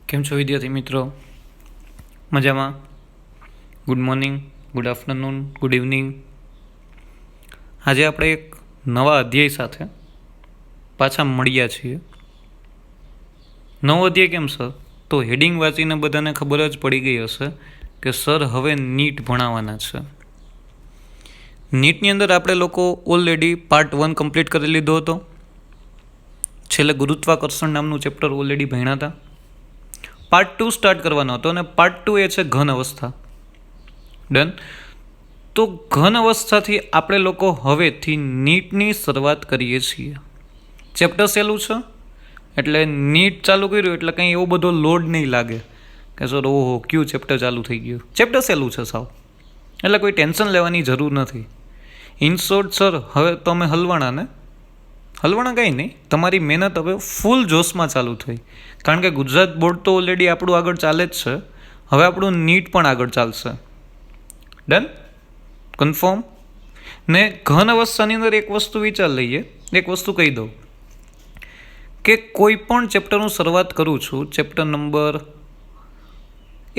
કેમ છો વિદ્યાર્થી મિત્રો? મજામાં? Good morning, good afternoon, good evening. આજે આપણે એક નવા અધ્યાય સાથે પાછા મળ્યા છીએ. નવો અધ્યાય કેમ સર? તો હેડિંગ વાંચીને બધાને ખબર જ પડી ગઈ હશે કે સર હવે નીટ ભણાવવાના છે. નીટની અંદર આપણે લોકો ઓલરેડી પાર્ટ 1 કમ્પ્લીટ કરી લીધો હતો. છેલ્લે ગુરુત્વાકર્ષણ નામનું ચેપ્ટર ઓલરેડી ભણ્યા હતા. પાર્ટ 2 સ્ટાર્ટ કરવાનો હતો અને પાર્ટ 2 એ છે ઘન અવસ્થા. ડન. તો ઘન અવસ્થાથી આપણે લોકો હવેથી નીટની શરૂઆત કરીએ છીએ. ચેપ્ટર સહેલું છે એટલે નીટ ચાલુ કર્યું એટલે કંઈ એવો બધો લોડ નહીં લાગે કે સર ઓહો કયું ચેપ્ટર ચાલુ થઈ ગયું. ચેપ્ટર સહેલું છે સાવ, એટલે કોઈ ટેન્શન લેવાની જરૂર નથી. ઇન શોર્ટ સર હવે તમે હલવાણા કંઈ નહીં, તમારી મહેનત હવે ફૂલ જોશમાં ચાલુ થઈ. કારણ કે ગુજરાત બોર્ડ તો ઓલરેડી આપણું આગળ ચાલે જ છે, હવે આપણું નીટ પણ આગળ ચાલશે. ડન? કન્ફર્મ? ને ઘન અવસ્થાની અંદર એક વસ્તુ વિચાર લઈએ, એક વસ્તુ કહી દઉં કે કોઈ પણ ચેપ્ટરનું શરૂઆત કરું છું. ચેપ્ટર નંબર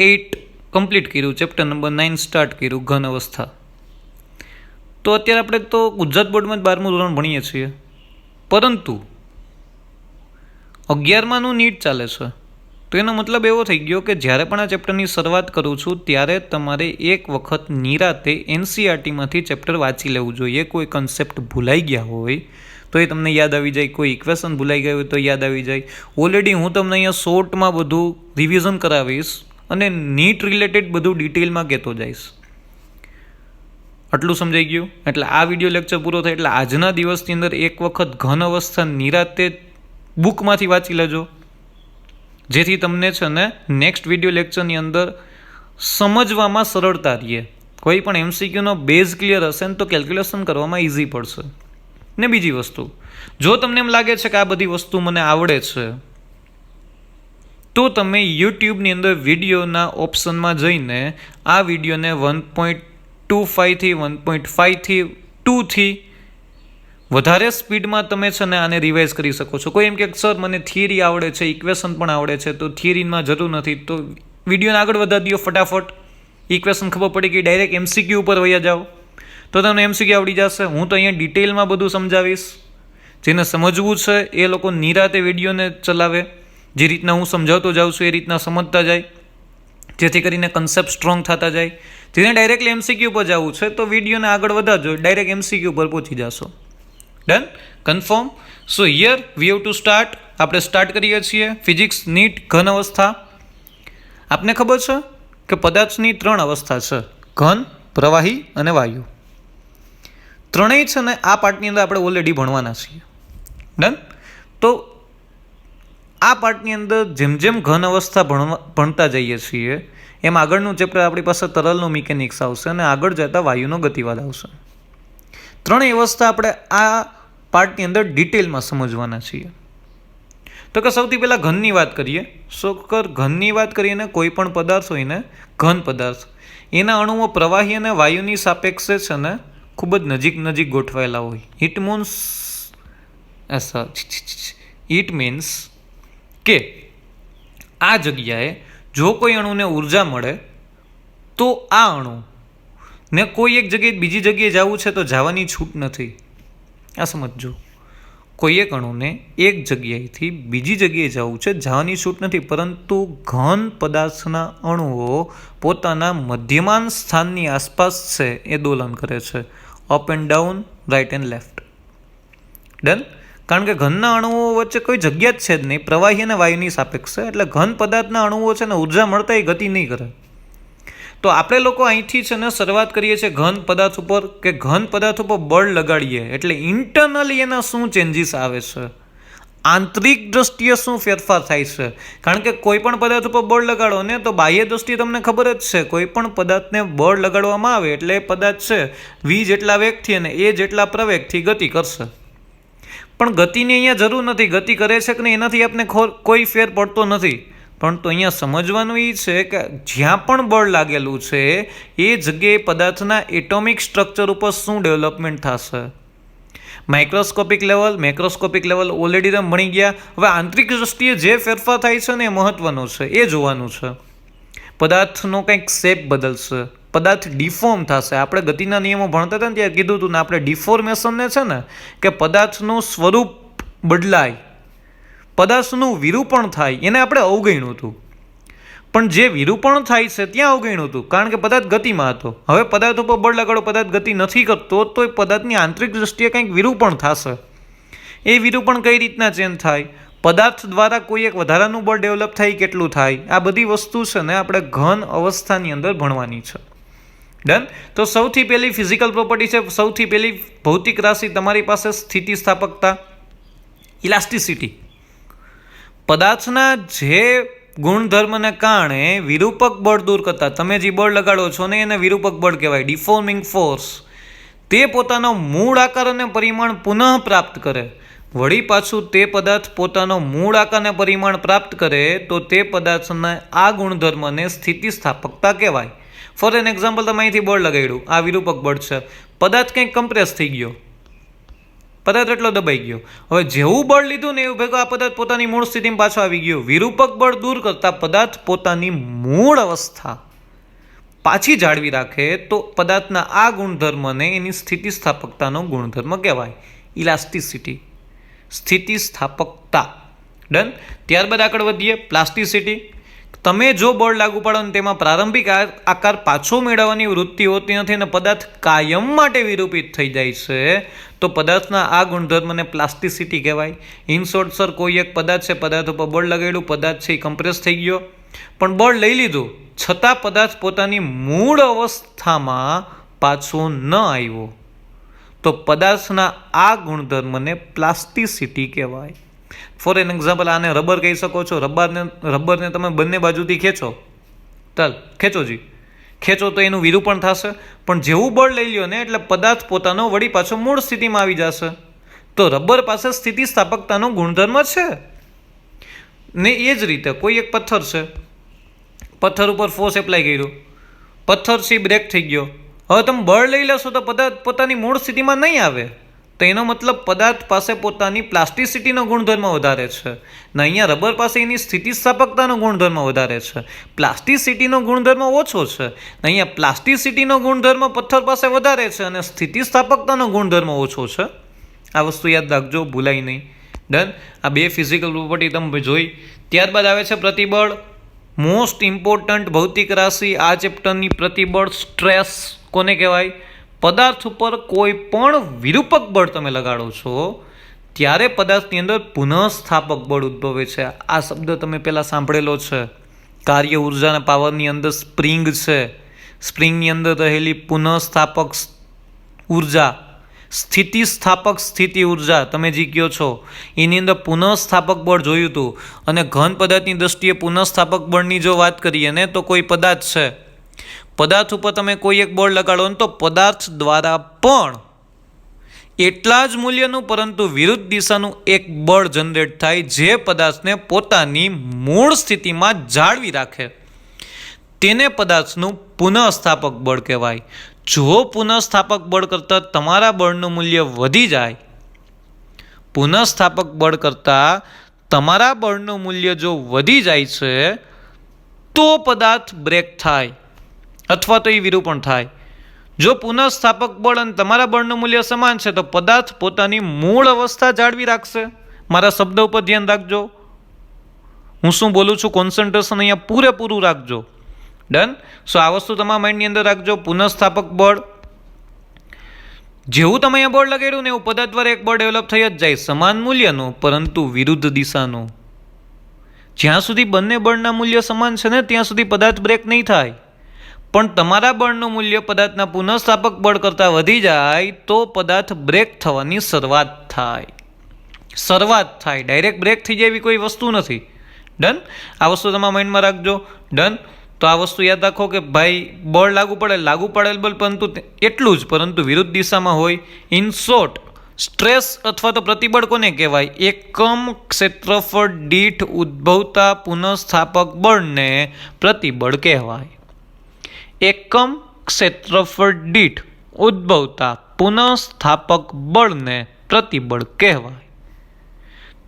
8 કમ્પ્લીટ કર્યું, ચેપ્ટર નંબર 9 સ્ટાર્ટ કર્યું, ઘન અવસ્થા. તો અત્યારે આપણે તો ગુજરાત બોર્ડમાં જ 12મું ધોરણ ભણીએ છીએ, પરંતુ 11માનું નીટ ચાલે છે. તો એનો મતલબ એવો થઈ ગયો કે જ્યારે પણ આ ચેપ્ટરની શરૂઆત કરું છું ત્યારે તમારે એક વખત નિરાતે એનસીઆરટીમાંથી ચેપ્ટર વાંચી લેવું જોઈએ. કોઈ કન્સેપ્ટ ભૂલાઈ ગયા હોય તો એ તમને યાદ આવી જાય, કોઈ ઇક્વેશન ભૂલાઈ ગયું હોય તો યાદ આવી જાય. ઓલરેડી હું તમને અહીંયા શોર્ટમાં બધું રિવિઝન કરાવીશ અને નીટ રિલેટેડ બધું ડિટેલમાં કહેતો જઈશ. આટલું સમજાઈ ગયું? એટલે આ વિડીયો લેક્ચર પૂરો થાય એટલે આજના દિવસની અંદર એક વખત ઘન અવસ્થા નિરાતે બુકમાંથી વાંચી લેજો, જેથી તમને છે ને નેક્સ્ટ વિડીયો લેક્ચરની અંદર સમજવામાં સરળતા રહે. કોઈ પણ એમસીક્યુનો બેઝ ક્લિયર હશે ને તો કેલ્ક્યુલેશન કરવામાં ઇઝી પડશે. ને બીજી વસ્તુ, જો તમને એમ લાગે છે કે આ બધી વસ્તુ મને આવડે છે તો તમે યુટ્યુબની અંદર વિડીયોના ઓપ્શનમાં જઈને આ વિડીયોને 1.25 થી 1.5 થી 2 થી વધારે સ્પીડમાં તમે છે ને આને રિવાઇઝ કરી શકો છો. કોઈ એમ કે સર મને થિયરી આવડે છે, ઇક્વેશન પણ આવડે છે, તો થિયરીમાં જરૂર નથી, તો વિડીયોને આગળ વધારી દો ફટાફટ. ઇક્વેશન ખબર પડી કે ડાયરેક્ટ એમસીક્યુ ઉપર વયા જાઓ તો તમને એમસીક્યુ આવડી જશે. હું તો અહીંયા ડિટેલમાં બધું સમજાવીશ. જેને સમજવું છે એ લોકો નિરાતે વિડીયોને ચલાવે, જે રીતના હું સમજાવતો જાઉં છું એ રીતના સમજતા જાય, જેથી કરીને કન્સેપ્ટ સ્ટ્રોંગ થતા જાય. જેને ડાયરેક્ટલી એમસીક્યુ પર જવું છે તો વિડીયોને આગળ વધારજો, ડાયરેક્ટ એમસીક્યુ પર પહોંચી જશો. Done? Confirm? So here we have to start. આપણે સ્ટાર્ટ કરીએ છીએ ફિઝિક્સ નીટ ઘન અવસ્થા. આપને ખબર છે કે પદાર્થની 3 અવસ્થા છે, ઘન, પ્રવાહી અને વાયુ. ત્રણેય છે ને આ પાર્ટની અંદર આપણે ઓલરેડી ભણવાના છીએ. ડન? તો આ પાર્ટની અંદર જેમ જેમ ઘન અવસ્થા ભણતા જઈએ છીએ એમ આગળનું ચેપ્ટર આપણી પાસે તરલનું મિકેનિક્સ આવશે અને આગળ જતાં વાયુનો ગતિવાદ આવશે. ત્રણેય અવસ્થા આપણે આ પાર્ટની અંદર ડિટેલમાં સમજવાના છીએ. તો કે સૌથી પહેલાં ઘનની વાત કરીએ. ઘનની વાત કરીએ ને કોઈ પણ પદાર્થ હોય ને, ઘન પદાર્થ, એના અણુઓ પ્રવાહી અને વાયુની સાપેક્ષે છે ને ખૂબ જ નજીક ગોઠવાયેલા હોય. ઇટ મીન્સ કે આ જગ્યાએ જો કોઈ અણુને ઉર્જા મળે તો આ અણુ ને કોઈ એક જગ્યાએ બીજી જગ્યાએ જવું છે તો જવાની છૂટ નથી. આ સમજો, કોઈ એક અણુને એક જગ્યાએથી બીજી જગ્યાએ જવું છે, જવાની છૂટ નથી, પરંતુ ઘન પદાર્થના અણુઓ પોતાના મધ્યમાન સ્થાનની આસપાસ છે એ દોલન કરે છે, up and down, right and left. Done? કારણ કે ઘનના અણુઓ વચ્ચે કોઈ જગ્યા જ છે જ નહીં, પ્રવાહી અને વાયુની સાપેક્ષે. એટલે ઘન પદાર્થના અણુઓ છે ને ઉર્જા મળતા એ ગતિ નહીં કરે. તો આપણે લોકો અહીંથી છે ને શરૂઆત કરીએ છીએ ઘન પદાર્થ ઉપર, કે ઘન પદાર્થ ઉપર બળ લગાડીએ એટલે ઇન્ટરનલી એના શું ચેન્જીસ આવે છે, આંતરિક દ્રષ્ટિએ શું ફેરફાર થાય છે. કારણ કે કોઈ પણ પદાર્થ ઉપર બળ લગાડો ને તો બાહ્ય દ્રષ્ટિએ તમને ખબર જ છે, કોઈ પણ પદાર્થને બળ લગાડવામાં આવે એટલે એ પદાર્થ છે વી જેટલા વેગથી અને એ જેટલા પ્રવેગથી ગતિ કરશે. પણ ગતિની અહીંયા જરૂર નથી, ગતિ કરે છે કે નહીં એનાથી આપણે કોઈ ફેર પડતો નથી. પરંતુ અહીંયા સમજવાનું એ છે કે જ્યાં પણ બળ લાગેલું છે એ જગ્યાએ પદાર્થના એટોમિક સ્ટ્રક્ચર ઉપર શું ડેવલપમેન્ટ થશે. Microscopic level, macroscopic level already તમે ભણી ગયા. હવે આંતરિક દ્રષ્ટિએ જે ફેરફાર થાય છે ને એ મહત્વનો છે, એ જોવાનું છે. પદાર્થનો કંઈક શેપ બદલશે, પદાર્થ ડિફોર્મ થશે. આપણે ગતિના નિયમો ભણતા હતા ને ત્યારે કીધું હતું ને, આપણે ડિફોર્મેશનને છે ને કે પદાર્થનું સ્વરૂપ બદલાય, પદાર્થનું વિરૂપણ થાય, એને આપણે અવગણ્યું હતું. પણ જે વિરૂપણ થાય છે ત્યાં અવગણ્યું હતું, કારણ કે પદાર્થ ગતિમાં હતો. હવે પદાર્થ ઉપર બળ લગાડો, પદાર્થ ગતિ નથી કરતો, તો એ પદાર્થની આંતરિક દ્રષ્ટિએ કંઈક વિરૂપણ થશે. એ વિરૂપણ કઈ રીતના ચેન્જ થાય, પદાર્થ દ્વારા કોઈ એક વધારાનું બળ ડેવલપ થાય, કેટલું થાય, આ બધી વસ્તુ છે ને આપણે ઘન અવસ્થાની અંદર ભણવાની છે. ડન. તો સૌથી પહેલી ફિઝિકલ પ્રોપર્ટી છે, સૌથી પહેલી ભૌતિક રાશિ તમારી પાસે સ્થિતિસ્થાપકતા, ઇલાસ્ટિસિટી. પદાર્થના જે ગુણધર્મને કારણે વિરૂપક બળ દૂર કરતા, તમે જે બળ લગાડો છો ને એને વિરૂપક બળ કહેવાય, ડિફોર્મિંગ ફોર્સ, તે પોતાનો મૂળ આકાર અને પરિમાણ પુનઃ પ્રાપ્ત કરે. વળી પાછું તે પદાર્થ પોતાનો મૂળ આકાર અને પરિમાણ પ્રાપ્ત કરે તો તે પદાર્થના આ ગુણધર્મને સ્થિતિસ્થાપકતા કહેવાય. ફોર એન એક્ઝામ્પલ, તમે અહીંથી બળ લગાડ્યું, આ વિરૂપક બળ છે, પદાર્થ કંઈક કમ્પ્રેસ થઈ ગયો, પદાર્થ એટલો દબાઈ ગયો. હવે જેવું બળ લીધું ને એવું ભેગું આ પદાર્થ પોતાની મૂળ સ્થિતિમાં પાછો આવી ગયો. વિરૂપક બળ દૂર કરતા પદાર્થ પોતાની મૂળ અવસ્થા પાછી જાળવી રાખે તો પદાર્થના આ ગુણધર્મને એની સ્થિતિસ્થાપકતાનો ગુણધર્મ કહેવાય, ઇલાસ્ટિસિટી, સ્થિતિસ્થાપકતા. ડન. ત્યારબાદ આગળ વધીએ, પ્લાસ્ટિસિટી. તમે જો બળ લાગુ પાડો ને તેમાં પ્રારંભિક આકાર પાછો મેળવવાની વૃત્તિ હોતી નથી અને પદાર્થ કાયમ માટે વિરૂપિત થઈ જાય છે, તો પદાર્થના આ ગુણધર્મને પ્લાસ્ટિસિટી કહેવાય. ઇન શોર્ટ સર, કોઈ એક પદાર્થ છે, પદાર્થ ઉપર બળ લગાડ્યું, પદાર્થ છે એ કમ્પ્રેસ થઈ ગયો, પણ બળ લઈ લીધું છતાં પદાર્થ પોતાની મૂળ અવસ્થામાં પાછો ન આવ્યો, તો પદાર્થના આ ગુણધર્મને પ્લાસ્ટિસિટી કહેવાય. ફોર એન એક્ઝામ્પલ, આને રબર કહી શકો છો. રબરને તમે બંને બાજુથી ખેંચો, ખેંચો જી, ખેંચો તો એનું વિરૂપણ થશે, પણ જેવું બળ લઈ લ્યો ને એટલે પદાર્થ પોતાનો વળી પાછો મૂળ સ્થિતિમાં આવી જશે. તો રબર પાસે સ્થિતિસ્થાપકતાનો ગુણધર્મ છે. ને એ જ રીતે કોઈ એક પથ્થર છે, પથ્થર ઉપર ફોર્સ એપ્લાય કર્યો, પથ્થર છે બ્રેક થઈ ગયો. હવે તમે બળ લઈ લેશો તો પદાર્થ પોતાની મૂળ સ્થિતિમાં નહીં આવે, તો એનો મતલબ પદાર્થ પાસે પોતાની પ્લાસ્ટિસિટીનો ગુણધર્મ વધારે છે ને અહીંયા રબર પાસે એની સ્થિતિસ્થાપકતાનો ગુણધર્મ વધારે છે. પ્લાસ્ટિસિટીનો ગુણધર્મ ઓછો છે ને અહીંયા પ્લાસ્ટિસિટીનો ગુણધર્મ પથ્થર પાસે વધારે છે અને સ્થિતિસ્થાપકતાનો ગુણધર્મ ઓછો છે. આ વસ્તુ યાદ રાખજો, ભૂલાય નહીં. ડન. આ બે ફિઝિકલ પ્રોપર્ટી તમે જોઈ. ત્યારબાદ આવે છે પ્રતિબળ, મોસ્ટ ઇમ્પોર્ટન્ટ ભૌતિક રાશિ આ ચેપ્ટરની. પ્રતિબળ, સ્ટ્રેસ કોને કહેવાય? પદાર્થ ઉપર કોઈ પણ વિરૂપક બળ તમે લગાડો છો ત્યારે પદાર્થની અંદર પુનઃસ્થાપક બળ ઉદ્ભવે છે. આ શબ્દ તમે પહેલાં સાંભળેલો છે. કાર્ય ઉર્જાના પાવરની અંદર સ્પ્રિંગ છે, સ્પ્રિંગની અંદર રહેલી પુનઃસ્થાપક ઉર્જા, સ્થિતિસ્થાપક સ્થિતિ ઉર્જા તમે જે કહો છો એની અંદર પુનઃસ્થાપક બળ જોયું હતું. અને ઘન પદાર્થની દ્રષ્ટિએ પુનઃસ્થાપક બળની જો વાત કરીએ ને તો કોઈ પદાર્થ છે, પદાર્થ ઉપર તમે કોઈ એક બળ લગાડો ને તો પદાર્થ દ્વારા પણ એટલા જ મૂલ્યનું પરંતુ વિરુદ્ધ દિશાનું એક બળ જનરેટ થાય જે પદાર્થને પોતાની મૂળ સ્થિતિમાં જાળવી રાખે, તેને પદાર્થનું પુનઃસ્થાપક બળ કહેવાય. જો પુનઃસ્થાપક બળ કરતાં તમારા બળનું મૂલ્ય વધી જાય, પુનઃસ્થાપક બળ કરતાં તમારા બળનું મૂલ્ય જો વધી જાય છે તો પદાર્થ બ્રેક થાય અથવા તો એ વિરૂપણ થાય. જો પુનઃસ્થાપક બળ અને તમારા બળનું મૂલ્ય સમાન છે તો પદાર્થ પોતાની મૂળ અવસ્થા જાળવી રાખશે. મારા શબ્દ ઉપર ધ્યાન રાખજો, હું શું બોલું છું કોન્સન્ટ્રેશન અહીંયા પૂરેપૂરું રાખજો. ડન. સો આ વસ્તુ તમારા માઇન્ડની અંદર રાખજો. પુનઃસ્થાપક બળ, જેવું તમે અહીંયા બળ લગાડ્યું ને એવું પદાર્થ દ્વારા એક બળ ડેવલપ થઈ જ જાય, સમાન મૂલ્યનું પરંતુ વિરુદ્ધ દિશાનું. જ્યાં સુધી બંને બળના મૂલ્ય સમાન છે ને ત્યાં સુધી પદાર્થ બ્રેક નહીં થાય, પણ તમારા બળનું મૂલ્ય પદાર્થના પુનઃસ્થાપક બળ કરતાં વધી જાય તો પદાર્થ બ્રેક થવાની શરૂઆત થાય. ડાયરેક્ટ બ્રેક થઈ જાય એવી કોઈ વસ્તુ નથી. ડન. આ વસ્તુ તમારા માઇન્ડમાં રાખજો. ડન. તો આ વસ્તુ યાદ રાખો કે ભાઈ બળ લાગુ પડેલ બળ પરંતુ એટલું જ પરંતુ વિરુદ્ધ દિશામાં હોય. ઇન શોર્ટ, સ્ટ્રેસ અથવા તો પ્રતિબળ કોને કહેવાય? એકમ ક્ષેત્રફળ દીઠ ઉદ્ભવતા પુનઃસ્થાપક બળને પ્રતિબળ કહેવાય. એકમ ક્ષેત્રફળ દીઠ ઉદ્ભવતા પુનઃસ્થાપક બળને પ્રતિબળ કહેવાય.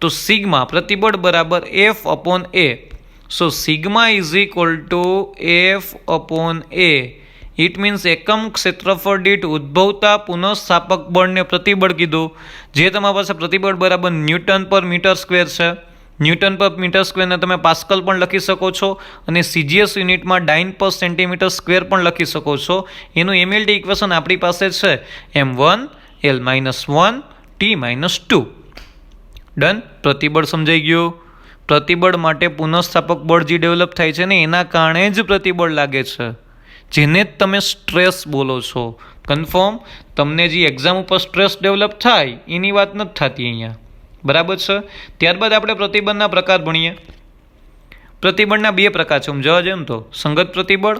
તો સિગ્મા પ્રતિબળ બરાબર F/A. So sigma is equal two F/A. It means એકમ ક્ષેત્રફળ દીઠ ઉદ્ભવતા પુનઃસ્થાપક બળને પ્રતિબળ કીધું, જે તમારી પાસે પ્રતિબળ બરાબર ન્યૂટન પર મીટર સ્ક્વેર છે. ન્યૂટન પર મીટર સ્ક્વેરને તમે પાસ્કલ પણ લખી શકો છો અને CGS યુનિટમાં ડાઇન પર સેન્ટીમીટર સ્ક્વેર પણ લખી શકો છો. એનું MLT ઇક્વેશન આપણી પાસે છે m1 L-1 T-2. ડન. પ્રતિબળ સમજાઈ ગયું. પ્રતિબળ માટે પુનઃસ્થાપક બળ જે ડેવલપ થાય છે ને એના કારણે જ પ્રતિબળ લાગે છે, જેને જ તમે સ્ટ્રેસ બોલો છો. કન્ફર્મ. તમને જે એક્ઝામ ઉપર સ્ટ્રેસ ડેવલપ થાય એની વાત નથી થતી અહીંયા. બરાબર છે. ત્યારબાદ આપણે પ્રતિબળના પ્રકાર ભણીએ. પ્રતિબળના 2 પ્રકાર છે. સમજાવવા જાય ને તો સંગત પ્રતિબળ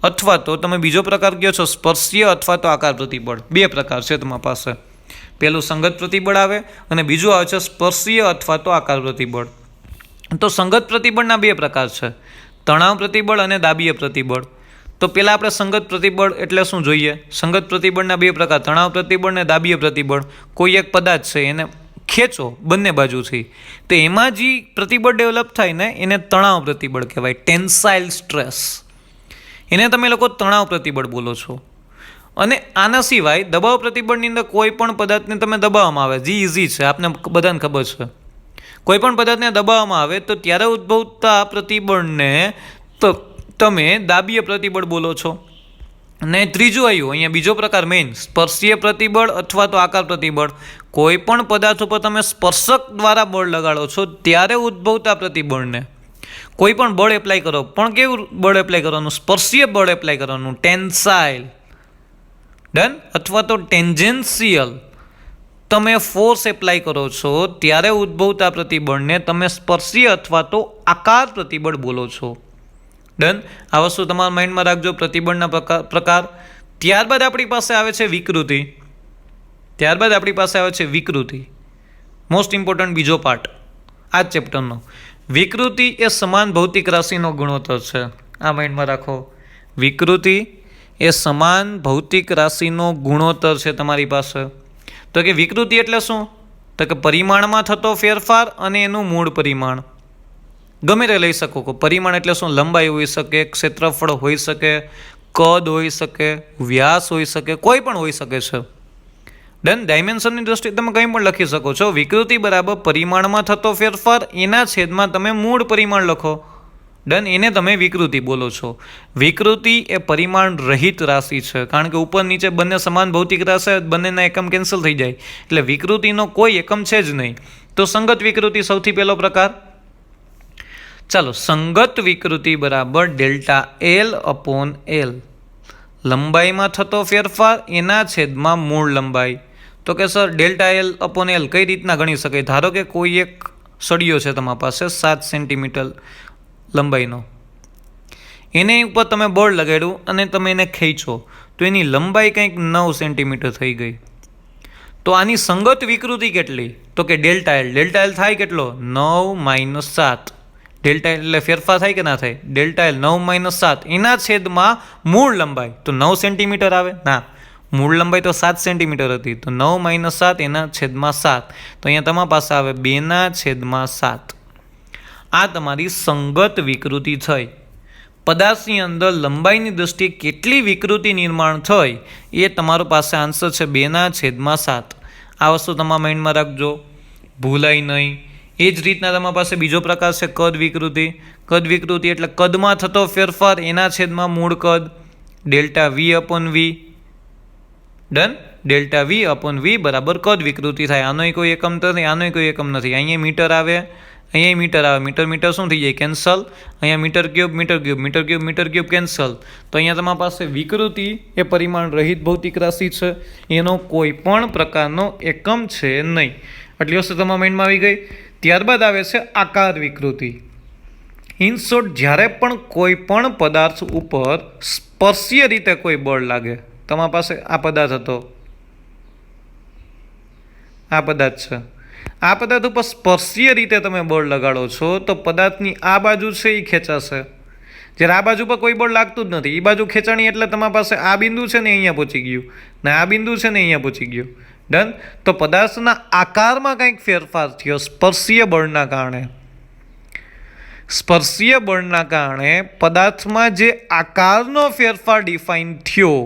અથવા તો તમે બીજો પ્રકાર કહો છો સ્પર્શીય અથવા તો આકાર પ્રતિબળ. 2 પ્રકાર છે તમારી પાસે. પહેલું સંગત પ્રતિબળ આવે અને બીજું આવે છે સ્પર્શીય અથવા તો આકાર પ્રતિબળ. તો સંગત પ્રતિબળના 2 પ્રકાર છે, તણાવ પ્રતિબળ અને દાબીય પ્રતિબળ. તો પહેલાં આપણે સંગત પ્રતિબળ એટલે શું જોઈએ. સંગત પ્રતિબળના 2 પ્રકાર, તણાવ પ્રતિબળ અને દાબીય પ્રતિબળ. કોઈ એક પદાર્થ છે એને ખેંચો બંને બાજુથી, તો એમાં જે પ્રતિબળ ડેવલપ થાય ને એને તણાવ પ્રતિબળ કહેવાય, ટેન્સાઇલ સ્ટ્રેસ. એને તમે લોકો તણાવ પ્રતિબળ બોલો છો. અને આના સિવાય દબાવ પ્રતિબળની અંદર કોઈ પણ પદાર્થને તમે દબાવવામાં આવે, જે ઇઝી છે, આપને બધાને ખબર છે. કોઈ પણ પદાર્થને દબાવવામાં આવે તો ત્યારે ઉદ્ભવતા પ્રતિબળને તો તમે દાબીય પ્રતિબળ બોલો છો. અને ત્રીજું આવ્યું અહીંયા બીજો પ્રકાર મેઇન, સ્પર્શીય પ્રતિબળ અથવા તો આકાર પ્રતિબળ. કોઈ પણ પદાર્થ ઉપર તમે સ્પર્શક દ્વારા બળ લગાડો છો ત્યારે ઉદ્ભવતા પ્રતિબળને કોઈ પણ બળ એપ્લાય કરો, પણ કેવું બળ એપ્લાય કરવાનું, સ્પર્શીય બળ એપ્લાય કરવાનું, ટેન્સાઇલ. ડન. અથવા તો ટેન્જન્શિયલ તમે ફોર્સ એપ્લાય કરો છો ત્યારે ઉદ્ભવતા પ્રતિબળને તમે સ્પર્શીય અથવા તો આકાર પ્રતિબળ બોલો છો. ડન. આ વસ્તુ તમારા માઇન્ડમાં રાખજો, પ્રતિબળના પ્રકાર. ત્યારબાદ આપણી પાસે આવે છે વિકૃતિ. મોસ્ટ ઇમ્પોર્ટન્ટ બીજો પાર્ટ આ જ ચેપ્ટરનો. વિકૃતિ એ સમાન ભૌતિક રાશિનો ગુણોત્તર છે. આ માઇન્ડમાં રાખો. વિકૃતિ એ સમાન ભૌતિક રાશિનો ગુણોત્તર છે તમારી પાસે. તો કે વિકૃતિ એટલે શું? તો કે પરિમાણમાં થતો ફેરફાર અને એનું મૂળ પરિમાણ. ગમે તે લઈ શકો. પરિમાણ એટલે શું? લંબાઈ હોઈ શકે, ક્ષેત્રફળ હોઈ શકે, કદ હોઈ શકે, વ્યાસ હોઈ શકે, કોઈ પણ હોઈ શકે છે. ડન. ડાયમેન્શનની દ્રષ્ટિએ તમે કંઈ પણ લખી શકો છો. વિકૃતિ બરાબર પરિમાણમાં થતો ફેરફાર એના છેદમાં તમે મૂળ પરિમાણ લખો. ડન. એને તમે વિકૃતિ બોલો છો. વિકૃતિ એ પરિમાણ રહિત રાશિ છે, કારણ કે ઉપર નીચે બંને સમાન ભૌતિક રાશિ, બંનેના એકમ કેન્સલ થઈ જાય, એટલે વિકૃતિનો કોઈ એકમ છે જ નહીં. તો સંગત વિકૃતિ સૌથી પહેલો પ્રકાર. ચાલો, સંગત વિકૃતિ બરાબર ΔL/L. લંબાઈમાં થતો ફેરફાર એના છેદમાં મૂળ લંબાઈ. તો કે સર ΔL/L કઈ રીતના ગણી શકાય? ધારો કે કોઈ એક સળિયો છે તમારી પાસે 7 સેન્ટીમીટર લંબાઈનો, એને ઉપર તમે બળ લગાડ્યું અને તમે એને ખેંચો તો એની લંબાઈ કંઈક 9 સેન્ટીમીટર થઈ ગઈ. તો આની સંગત વિકૃતિ કેટલી? તો કે ΔL. ΔL થાય કેટલો? 9 - 7. ΔL એટલે ફેરફાર થાય કે ના થાય? ΔL 9 - 7 એના છેદમાં મૂળ લંબાઈ. તો 9 સેન્ટીમીટર આવે? ના, મૂળ લંબાઈ તો 7 સેન્ટીમીટર હતી. તો 9 - 7 એના છેદમાં 7. તો અહીંયા તમારી પાસે આવે 2/7. આ તમારી સંગત વિકૃતિ થઈ. પદાર્થની અંદર લંબાઈની દ્રષ્ટિએ કેટલી વિકૃતિ નિર્માણ થઈ એ તમારો પાસે આન્સર છે 2/7. આ વસ્તુ તમારા માઇન્ડમાં રાખજો, ભૂલાય નહીં. એ જ રીતના તમારી પાસે બીજો પ્રકાર છે કદ વિકૃતિ. કદ વિકૃતિ એટલે કદમાં થતો ફેરફાર એના છેદમાં મૂળ કદ, ΔV/V. ડન. ΔV/V બરાબર કદ વિકૃતિ થાય. આનોય કોઈ એકમ નથી, આનોય કોઈ એકમ નથી. અહીંયા મીટર આવે, અહીંયા મીટર આવે. મીટર શું થઈ જાય? કેન્સલ. અહીંયા મીટર ક્યુબ કેન્સલ. તો અહીંયા તમારી પાસે વિકૃતિ એ પરિમાણ રહિત ભૌતિક રાશિ છે, એનો કોઈ પણ પ્રકારનો એકમ છે નહીં. આટલી વસ્તુ તમારા માઇન્ડમાં આવી ગઈ. ત્યારબાદ આવે છે આકાર વિકૃતિ. ઇન શોર્ટ, જ્યારે પણ કોઈ પણ પદાર્થ ઉપર સ્પર્શીય રીતે કોઈ બળ લાગે, તમારી પાસે આ પદાર્થ હતો, આ પદાર્થ છે, આ પદાર્થ ઉપર સ્પર્શીય રીતે તમે બળ લગાડો છો તો પદાર્થની આ બાજુ છે એ ખેંચાશે. જ્યારે આ બાજુ પર કોઈ બળ લાગતું જ નથી, એ બાજુ ખેંચાણી એટલે તમારી પાસે આ બિંદુ છે ને અહીંયા પહોંચી ગયું, ને આ બિંદુ છે ને અહીંયા પહોંચી ગયું. ડન. તો પદાર્થના આકારમાં કંઈક ફેરફાર થયો સ્પર્શીય બળના કારણે. સ્પર્શીય બળના કારણે પદાર્થમાં જે આકારનો ફેરફાર ડિફાઇન થયો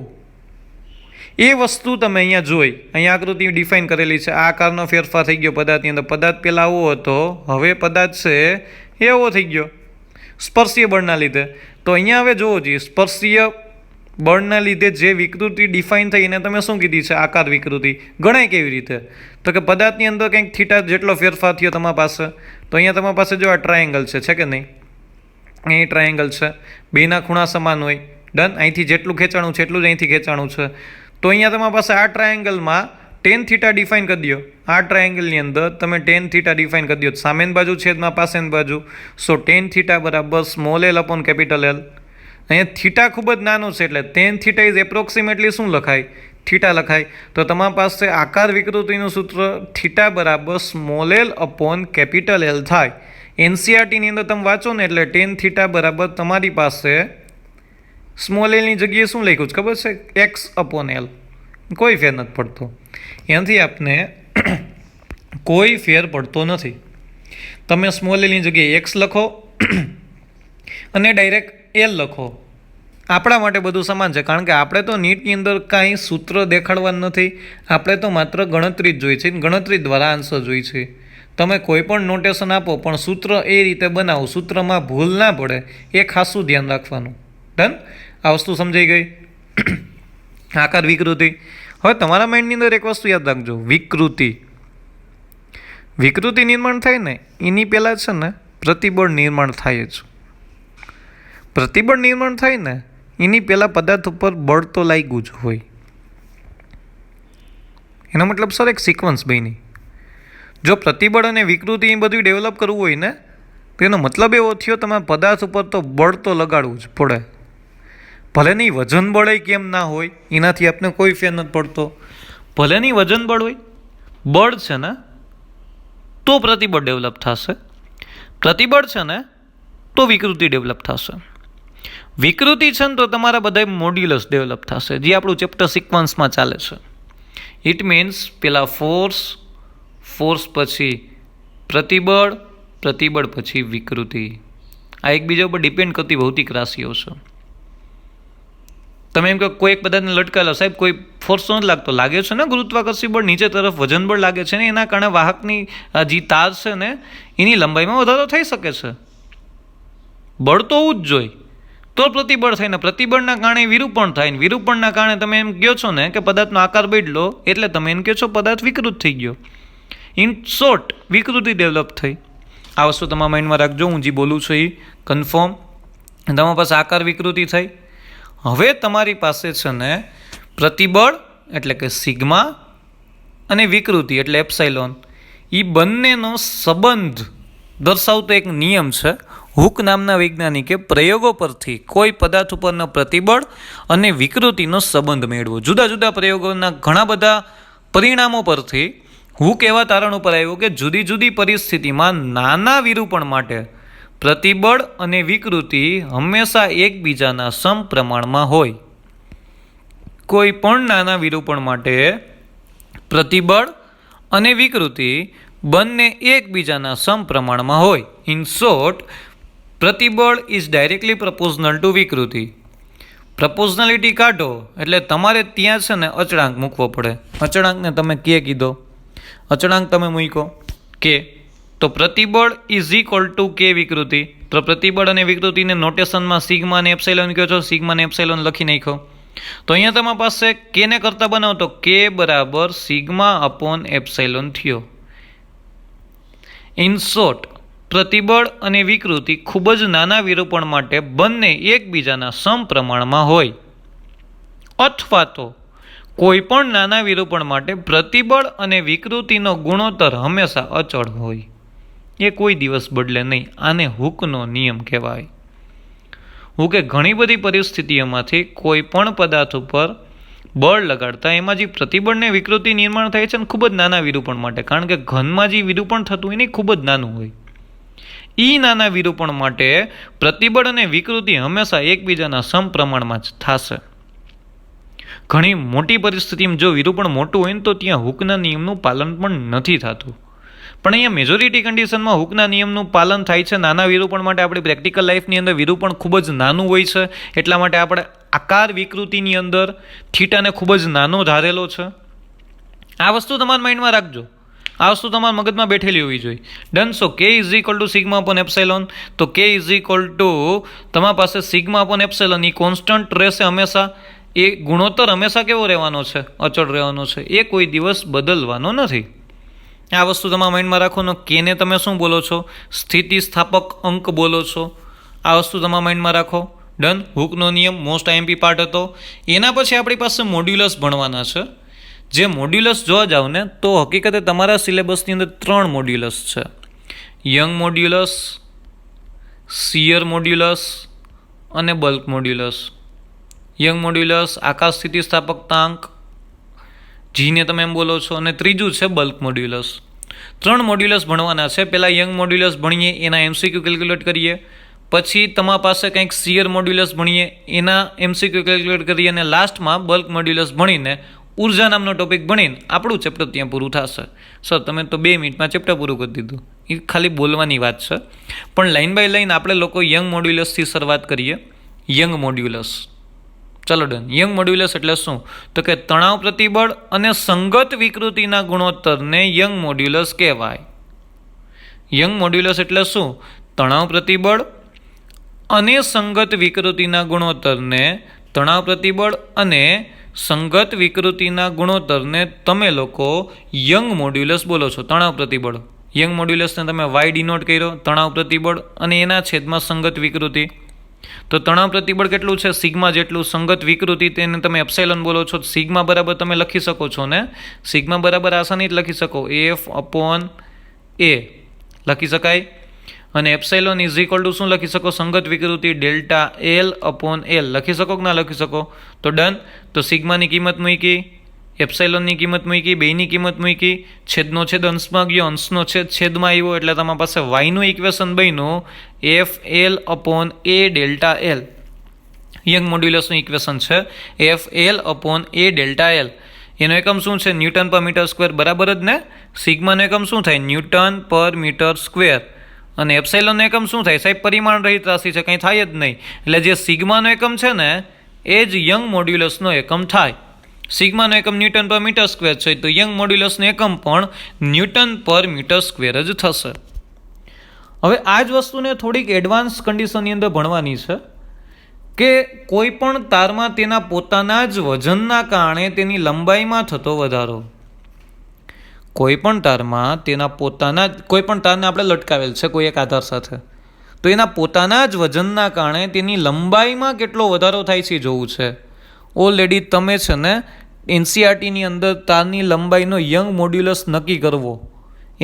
એ વસ્તુ તમે અહીંયા જોઈ. અહીંયા આકૃતિ ડિફાઇન કરેલી છે. આ આકારનો ફેરફાર થઈ ગયો પદાર્થની અંદર. પદાર્થ પહેલાં આવો હતો, હવે પદાર્થ છે એ એવો થઈ ગયો સ્પર્શીય બળના લીધે. તો અહીંયા હવે જોવો જોઈએ, સ્પર્શીય બળના લીધે જે વિકૃતિ ડિફાઇન થઈ એને તમે શું કીધી છે? આકાર વિકૃતિ. ગણાય કેવી રીતે? તો કે પદાર્થની અંદર કંઈક થીટા જેટલો ફેરફાર થયો તમારી પાસે. તો અહીંયા તમારી પાસે જો આ ટ્રાયેંગલ છે કે નહીં? અહીં ટ્રાયેંગલ છે, બેના ખૂણા સમાન હોય. ડન. અહીંથી જેટલું ખેંચાણું છે એટલું જ અહીંથી ખેંચાણું છે. તો અહીંયા તમારી પાસે આ ટ્રાયેંગલમાં ટેન થીટા ડિફાઇન કરી દો. આ ટ્રાયેંગલની અંદર તમે ટેન થીટા ડિફાઇન કરી દો. સામેની બાજુ છેદમાં પાસેની બાજુ. સો ટેન થીટા બરાબર small L upon capital L. અહીંયા થીટા ખૂબ જ નાનું છે એટલે ટેન થીટા ઇઝ એપ્રોક્સિમેટલી શું લખાય? થીટા લખાય. તો તમારી પાસે આકાર વિકૃતિનું સૂત્ર થીટા બરાબર small L upon capital L થાય. એનસીઆરટીની અંદર તમે વાંચો ને એટલે ટેન થીટા બરાબર તમારી પાસે સ્મોલ એલની જગ્યાએ શું લખ્યું છે ખબર છે? X upon L. કોઈ ફેર નથી પડતો. એનાથી આપને કોઈ ફેર પડતો નથી. તમે સ્મોલ એલની જગ્યાએ એક્સ લખો અને ડાયરેક્ટ એલ લખો. આપણા માટે બધું સમાન છે, કારણ કે આપણે તો નીટની અંદર કાંઈ સૂત્ર દેખાડવા નથી. આપણે તો માત્ર ગણતરી જ જોઈ છે, ગણતરી દ્વારા આન્સર જોઈ છે. તમે કોઈ પણ નોટેશન આપો પણ સૂત્ર એ રીતે બનાવો, સૂત્રમાં ભૂલ ના પડે, એ ખાસું ધ્યાન રાખવાનું. ડન. આ વસ્તુ સમજાઈ ગઈ. આકાર વિકૃતિ. હવે તમારા માઇન્ડની અંદર એક વસ્તુ યાદ રાખજો, વિકૃતિ નિર્માણ થાય ને એની પહેલાં છે ને પ્રતિબળ નિર્માણ થાય જ. પ્રતિબળ નિર્માણ થાય ને એની પહેલાં પદાર્થ ઉપર બળ તો લાગ્યું જ હોય. એનો મતલબ સર એક સિક્વન્સ બની. જો પ્રતિબળ અને વિકૃતિ એ બધું ડેવલપ કરવું હોય ને તો એનો મતલબ એવો થયો તમારે પદાર્થ ઉપર તો બળ તો લગાડવું જ પડે. ભલે નહીં વજન બળ કેમ ના હોય, એનાથી આપણે કોઈ ફેર નથી પડતો. ભલે નહીં વજન બળ હોય, બળ છે ને તો પ્રતિબળ ડેવલપ થશે, પ્રતિબળ છે ને તો વિકૃતિ ડેવલપ થશે. વિકૃતિ છે ને તો તમારા બધા મોડ્યુલસ ડેવલપ થશે, જે આપણું ચેપ્ટર સિક્વન્સમાં ચાલે છે. ઇટ મીન્સ પેલા ફોર્સ પછી પ્રતિબળ, પ્રતિબળ પછી વિકૃતિ. આ એકબીજા ઉપર ડિપેન્ડ કરતી ભૌતિક રાશિઓ છે. તમે એમ કહો કોઈ એક પદાર્થને લટકાયેલો, સાહેબ કોઈ ફોર્સ નથી લાગતો, લાગે છે ને ગુરુત્વાકર્ષી બળ, નીચે તરફ વજન બળ લાગે છે ને, એના કારણે વાહકની જે તાર છે ને એની લંબાઈમાં વધારો થઈ શકે છે. બળ તો હોવું જ જોઈએ તો પ્રતિબળ થાય ને પ્રતિબળના કારણે વિરૂપણ થાય ને વિરૂપણના કારણે તમે એમ કહો છો ને કે પદાર્થનો આકાર બદલો એટલે તમે એમ કહો છો પદાર્થ વિકૃત થઈ ગયો. ઇન શોર્ટ વિકૃતિ ડેવલપ થઈ. આ વસ્તુ તમારા માઇન્ડમાં રાખજો. હું જે બોલું છું એ કન્ફર્મ. તમારી પાસે આકાર વિકૃતિ થઈ. હવે તમારી પાસે છે ને પ્રતિબળ એટલે કે સિગ્મા અને વિકૃતિ એટલે એપ્સાઇલોન, એ બંનેનો સંબંધ દર્શાવતો એક નિયમ છે. હુક નામના વૈજ્ઞાનિકે પ્રયોગો પરથી કોઈ પદાર્થ ઉપરના પ્રતિબળ અને વિકૃતિનો સંબંધ મેળવ્યો. જુદા જુદા પ્રયોગોના ઘણા બધા પરિણામો પરથી હુક એવા તારણ ઉપર આવ્યો કે જુદી જુદી પરિસ્થિતિમાં નાના વિરૂપણ માટે પ્રતિબળ અને વિકૃતિ હંમેશા એકબીજાના સમપ્રમાણમાં હોય. કોઈ પણ નાના વિરૂપણ માટે પ્રતિબળ અને વિકૃતિ બંને એકબીજાના સમપ્રમાણમાં હોય. ઇન શોર્ટ, પ્રતિબળ ઇઝ ડાયરેક્ટલી પ્રપોઝનલ ટુ વિકૃતિ. પ્રપોઝનાલિટી કાઢો એટલે તમારે ત્યાં છે ને અચળાંક મૂકવો પડે. અચળાંકને તમે કે કીધો, અચળાંક તમે મૂકો કે, તો પ્રતિબળ ઇઝ ઇક્વલ ટુ કે વિકૃતિ. તો પ્રતિબળ અને વિકૃતિને નોટેશનમાં સિગ્મા અને એપ્સાઇલોન કહો છો, સિગ્મા અને એપ્સાઇલોન લખી નાખો. તો અહીંયા તમારી પાસે કેને કરતા બનાવો તો કે બરાબર સિગ્મા અપોન એપ્સાઇલોન થયો. ઇન શોર્ટ, પ્રતિબળ અને વિકૃતિ ખૂબ જ નાના વિરૂપણ માટે બંને એકબીજાના સમપ્રમાણમાં હોય, અથવા તો કોઈ પણ નાના વિરૂપણ માટે પ્રતિબળ અને વિકૃતિનો ગુણોત્તર હંમેશા અચળ હોય, એ કોઈ દિવસ બદલે નહીં. આને હુકનો નિયમ કહેવાય. હુકે ઘણી બધી પરિસ્થિતિઓમાંથી કોઈ પણ પદાર્થ ઉપર બળ લગાડતા એમાં જે પ્રતિબળ ને વિકૃતિ નિર્માણ થાય છે ને ખૂબ જ નાના વિરૂપણ માટે, કારણ કે ઘનમાં જે વિરૂપણ થતું હોય ને ખૂબ જ નાનું હોય. એ નાના વિરૂપણ માટે પ્રતિબળ અને વિકૃતિ હંમેશા એકબીજાના સમપ્રમાણમાં જ થશે. ઘણી મોટી પરિસ્થિતિમાં જો વિરૂપણ મોટું હોય ને તો ત્યાં હૂકના નિયમનું પાલન પણ નથી થતું. પણ અહીંયા મેજોરિટી કન્ડિશનમાં હૂકના નિયમનું પાલન થાય છે. નાના વિરૂપણ માટે આપણી પ્રેક્ટિકલ લાઈફની અંદર વિરૂપણ ખૂબ જ નાનું હોય છે, એટલા માટે આપણે આકાર વિકૃતિની અંદર થીટાને ખૂબ જ નાનો ધારેલો છે. આ વસ્તુ તમારા માઇન્ડમાં રાખજો, આ વસ્તુ તમારા મગજમાં બેઠેલી હોવી જોઈએ. ડન. સો કે is equal to sigma upon epsilon. તો કે ઇઝ ઇક્વલ ટુ તમારા પાસે સિગ્મા અપોન એપ્સાઇલોન એ કોન્સ્ટન્ટ રહેશે હંમેશા. એ ગુણોત્તર હંમેશા કેવો રહેવાનો છે? અચળ રહેવાનો છે. એ કોઈ દિવસ બદલવાનો નથી. આ વસ્તુ તમારા માઇન્ડમાં રાખો. કેને તમે શું બોલો છો? સ્થિતિસ્થાપક અંક બોલો છો. આ વસ્તુ તમારા માઇન્ડમાં રાખો. ડન. હૂકનો નિયમ મોસ્ટ આઈએમપી પાર્ટ હતો. એના પછી આપણી પાસે મોડ્યુલસ ભણવાના છે. જે મોડ્યુલસ જોવા જાવ ને તો હકીકતે તમારા સિલેબસની અંદર 3 મોડ્યુલસ છે. યંગ મોડ્યુલસ, શિયર મોડ્યુલસ અને બલ્ક મોડ્યુલસ. યંગ મોડ્યુલસ આકાશ સ્થિતિસ્થાપકતાંક, જીને તમે એમ બોલો છો, અને ત્રીજું છે બલ્ક મોડ્યુલસ. 3 મોડ્યુલસ ભણવાના છે. પહેલાં યંગ મોડ્યુલસ ભણીએ, એના એમસીક્યુ કેલ્ક્યુલેટ કરીએ. પછી તમારા પાસે કંઈક શિયર મોડ્યુલસ ભણીએ, એના એમસીક્યુ કેલ્ક્યુલેટ કરીએ, અને લાસ્ટમાં બલ્ક મોડ્યુલસ ભણીને ઉર્જા નામનો ટોપિક ભણીને આપણું ચેપ્ટર ત્યાં પૂરું થશે. સર તમે તો 2 મિનિટમાં ચેપ્ટર પૂરું કરી દીધું. એ ખાલી બોલવાની વાત છે. પણ લાઇન બાય લાઇન આપણે લોકો યંગ મોડ્યુલસથી શરૂઆત કરીએ. યંગ મોડ્યુલસ, ચલો ડન. યંગ મોડ્યુલસ એટલે શું? તો કે તણાવ પ્રતિબળ અને સંગત વિકૃતિના ગુણોત્તરને યંગ મોડ્યુલસ કહેવાય. યંગ મોડ્યુલસ એટલે શું? તણાવ પ્રતિબળ અને સંગત વિકૃતિના ગુણોત્તરને, તણાવ પ્રતિબળ અને સંગત વિકૃતિના ગુણોત્તરને તમે લોકો યંગ મોડ્યુલસ બોલો છો. તણાવ પ્રતિબળ, યંગ મોડ્યુલસને તમે વાય ડિનોટ કર્યો, તણાવ પ્રતિબળ અને એના છેદમાં સંગત વિકૃતિ. તો તણાવ પ્રતિબળ કેટલું છે? સિગ્મા જેટલું. સંગત વિકૃતિ તેને તમે એપ્સાઇલોન બોલો છો. સિગ્મા બરાબર તમે લખી શકો છો ને, સિગ્મા બરાબર આસાનીથી લખી શકો, એફ અપોન એ લખી શકાય. અને એપ્સાઇલોન ઇઝ ઇક્વલ ટુ શું લખી શકો? સંગત વિકૃતિ ડેલ્ટા એલ અપોન એલ લખી શકો કે ના લખી શકો? તો ડન. તો સિગ્માની કિંમત મૂકી, એપ્સાઇલોનની કિંમત મૂકી, બેયની કિંમત મૂકી, છેદનો છેદ અંશમાં ગયો, અંશનો છેદ છેદમાં આવ્યો, એટલે તમારી પાસે વાયનું ઇક્વેશન બન્યું F L upon A delta L. Young મોડ્યુલસનું equation છે F L upon A delta L. એનો એકમ શું છે? ન્યૂટન પર મીટર સ્ક્વેર, બરાબર જ ને? સિગ્માનો એકમ શું થાય? ન્યૂટન પર મીટર સ્ક્વેર. અને એપ્સાઇલોનનો એકમ શું થાય? સાહેબ પરિમાણ રહિત રાશિ છે, કંઈ થાય જ નહીં. એટલે જે સિગ્માનો એકમ છે ને એ જ યંગ મોડ્યુલસનો એકમ થાય. સિગ્માનો એકમ ન્યૂટન પર મીટર સ્ક્વેર છે, તો યંગ મોડ્યુલસનો એકમ પણ ન્યૂટન પર મીટર સ્ક્વેર જ થશે. હવે આ જ વસ્તુને થોડીક એડવાન્સ કન્ડિશનની અંદર ભણવાની છે કે કોઈ પણ તારમાં તેના પોતાના જ વજનના કારણે તેની લંબાઈમાં થતો વધારો. કોઈ પણ તારમાં તેના પોતાના જ, કોઈ પણ તારને આપણે લટકાવેલ છે કોઈ એક આધાર સાથે, તો એના પોતાના જ વજનના કારણે તેની લંબાઈમાં કેટલો વધારો થાય છે જોવું છે. ઓલરેડી તમે છે ને એનસીઆરટીની અંદર તારની લંબાઈનો યંગ મોડ્યુલસ નક્કી કરવો,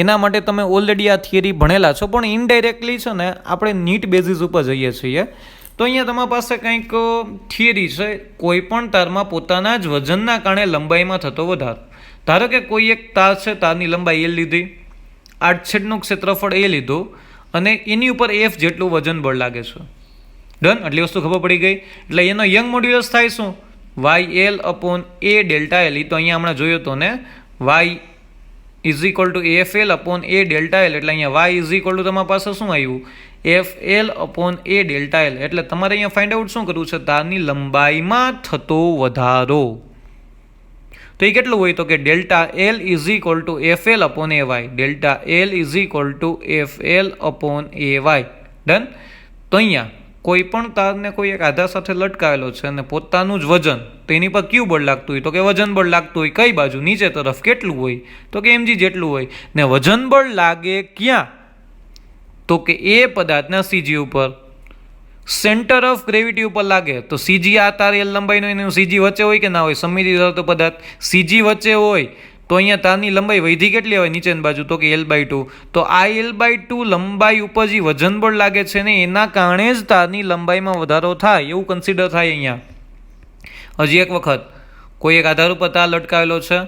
એના માટે તમે ઓલરેડી આ થિયરી ભણેલા છો, પણ ઇનડાયરેક્ટલી છે ને આપણે નીટ બેઝિસ ઉપર જઈએ છીએ. તો અહીંયા તમારી પાસે કંઈક થિયરી છે, કોઈ પણ તારમાં પોતાના જ વજનના કારણે લંબાઈમાં થતો વધારો. ધારો કે કોઈ એક તાર છે, તારની લંબાઈ એ લીધી, આડછેદનું ક્ષેત્રફળ એ લીધું, અને એની ઉપર એફ જેટલું વજન બળ લાગે છે. ડન. આટલી વસ્તુ ખબર પડી ગઈ. એટલે એનો યંગ મોડ્યુલસ થાય શું? Y L upon A delta L. તો અહીંયા હમણાં જોયો તો ને, Y is equal to F L upon A delta L. એટલે અહીંયા વાય ઇઝ ઇક્વલ ટુ તમારી પાસે શું આવ્યું? F L upon A delta L. એટલે તમારે અહીંયા ફાઇન્ડ આઉટ શું કરવું છે? તારની લંબાઈમાં થતો વધારો. તો એ કેટલું હોય? તો કે delta L is equal to F L upon A Y. Delta L is equal to F L upon A Y. Done. તો અહીંયા કોઈ પણ તારને કોઈ એક આધાર સાથે લટકાવેલો છે અને પોતાનું જ વજન, તો એની પર કયું બળ લાગતું હોય? તો કે વજન બળ લાગતું હોય. કઈ બાજુ? નીચે તરફ. કેટલું હોય? તો કે mg જેટલું હોય. ને વજન બળ લાગે ક્યાં? તો કે એ પદાર્થના સીજી ઉપર, સેન્ટર ઓફ ગ્રેવિટી ઉપર લાગે. તો સીજી આ તાર એલ લંબાઈનો એનું સીજી વચ્ચે હોય કે ના હોય? સમમિતિ ધરાવતો પદાર્થ સીજી વચ્ચે હોય તો અહીંયા તારની લંબાઈ વધી કેટલી હોય નીચેની બાજુ? તો કે L/2. તો આ L/2 લંબાઈ ઉપર જે વજન બળ લાગે છે ને એના કારણે જ તારની લંબાઈમાં વધારો થાય એવું કન્સિડર થાય. અહીંયા હજી એક વખત કોઈ એક આધાર ઉપર તાર લટકાવેલો છે,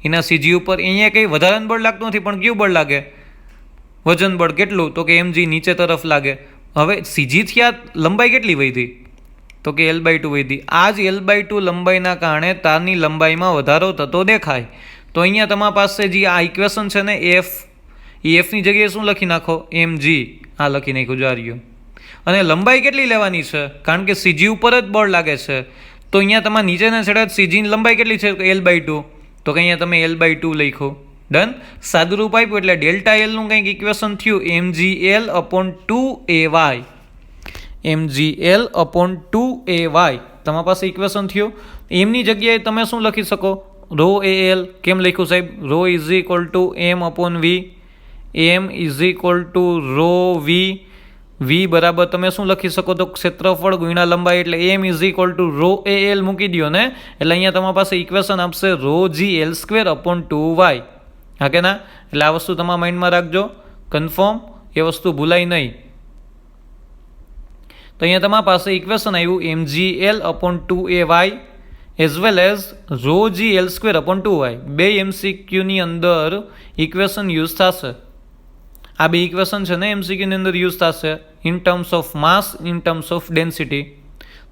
એના સીજી ઉપર અહીંયા કંઈ વધારાનું બળ લાગતું નથી, પણ કયું બળ લાગે? વજન બળ. કેટલું? તો કે mg નીચે તરફ લાગે. હવે સીજીથી આ લંબાઈ કેટલી વધી? તો કે L/2 વધી. આ જ L/2 લંબાઈના કારણે તારની લંબાઈમાં વધારો થતો દેખાય. તો અહીંયા તમારી પાસે જે આ ઇક્વેશન છે ને એફ, એ એફની જગ્યાએ શું લખી નાખો? mg. આ લખી નાખ્યું જાર્યું. અને લંબાઈ કેટલી લેવાની છે? કારણ કે સીજી ઉપર જ બળ લાગે છે. તો અહીંયા તમારા નીચેના છેડે સીજીની લંબાઈ કેટલી છે? L/2. તો કે અહીંયા તમે L/2 લખો. ડન. સાદુરૂપ આપ્યું એટલે ડેલ્ટા એલનું કંઈક ઇક્વેશન થયું mgl/2ay. mgl/2ay તમારી પાસે ઇક્વેશન થયું. એમની જગ્યાએ તમે શું લખી શકો? ρal. કેમ લખ્યું સાહેબ? ρ m/v. m ρv. v બરાબર તમે શું લખી શકો? તો ક્ષેત્રફળ ગુણ્યા લંબાઈ એટલે m ρal મૂકી દો ને, એટલે અહીંયા તમારી પાસે ઇક્વેશન આપશે ρgl²/2y. હા કે ના? એટલે આ વસ્તુ તમારા માઇન્ડમાં રાખજો, કન્ફર્મ, એ વસ્તુ ભૂલાય નહીં. તો અહીંયા તમારી પાસે ઇક્વેશન આવ્યું mgl/2ay as well as ρgl²/2y. બે MCQની અંદર ઇક્વેશન યુઝ થશે. આ બે ઇક્વેશન છે ને MCQની અંદર યુઝ થશે in terms of mass, in terms of density,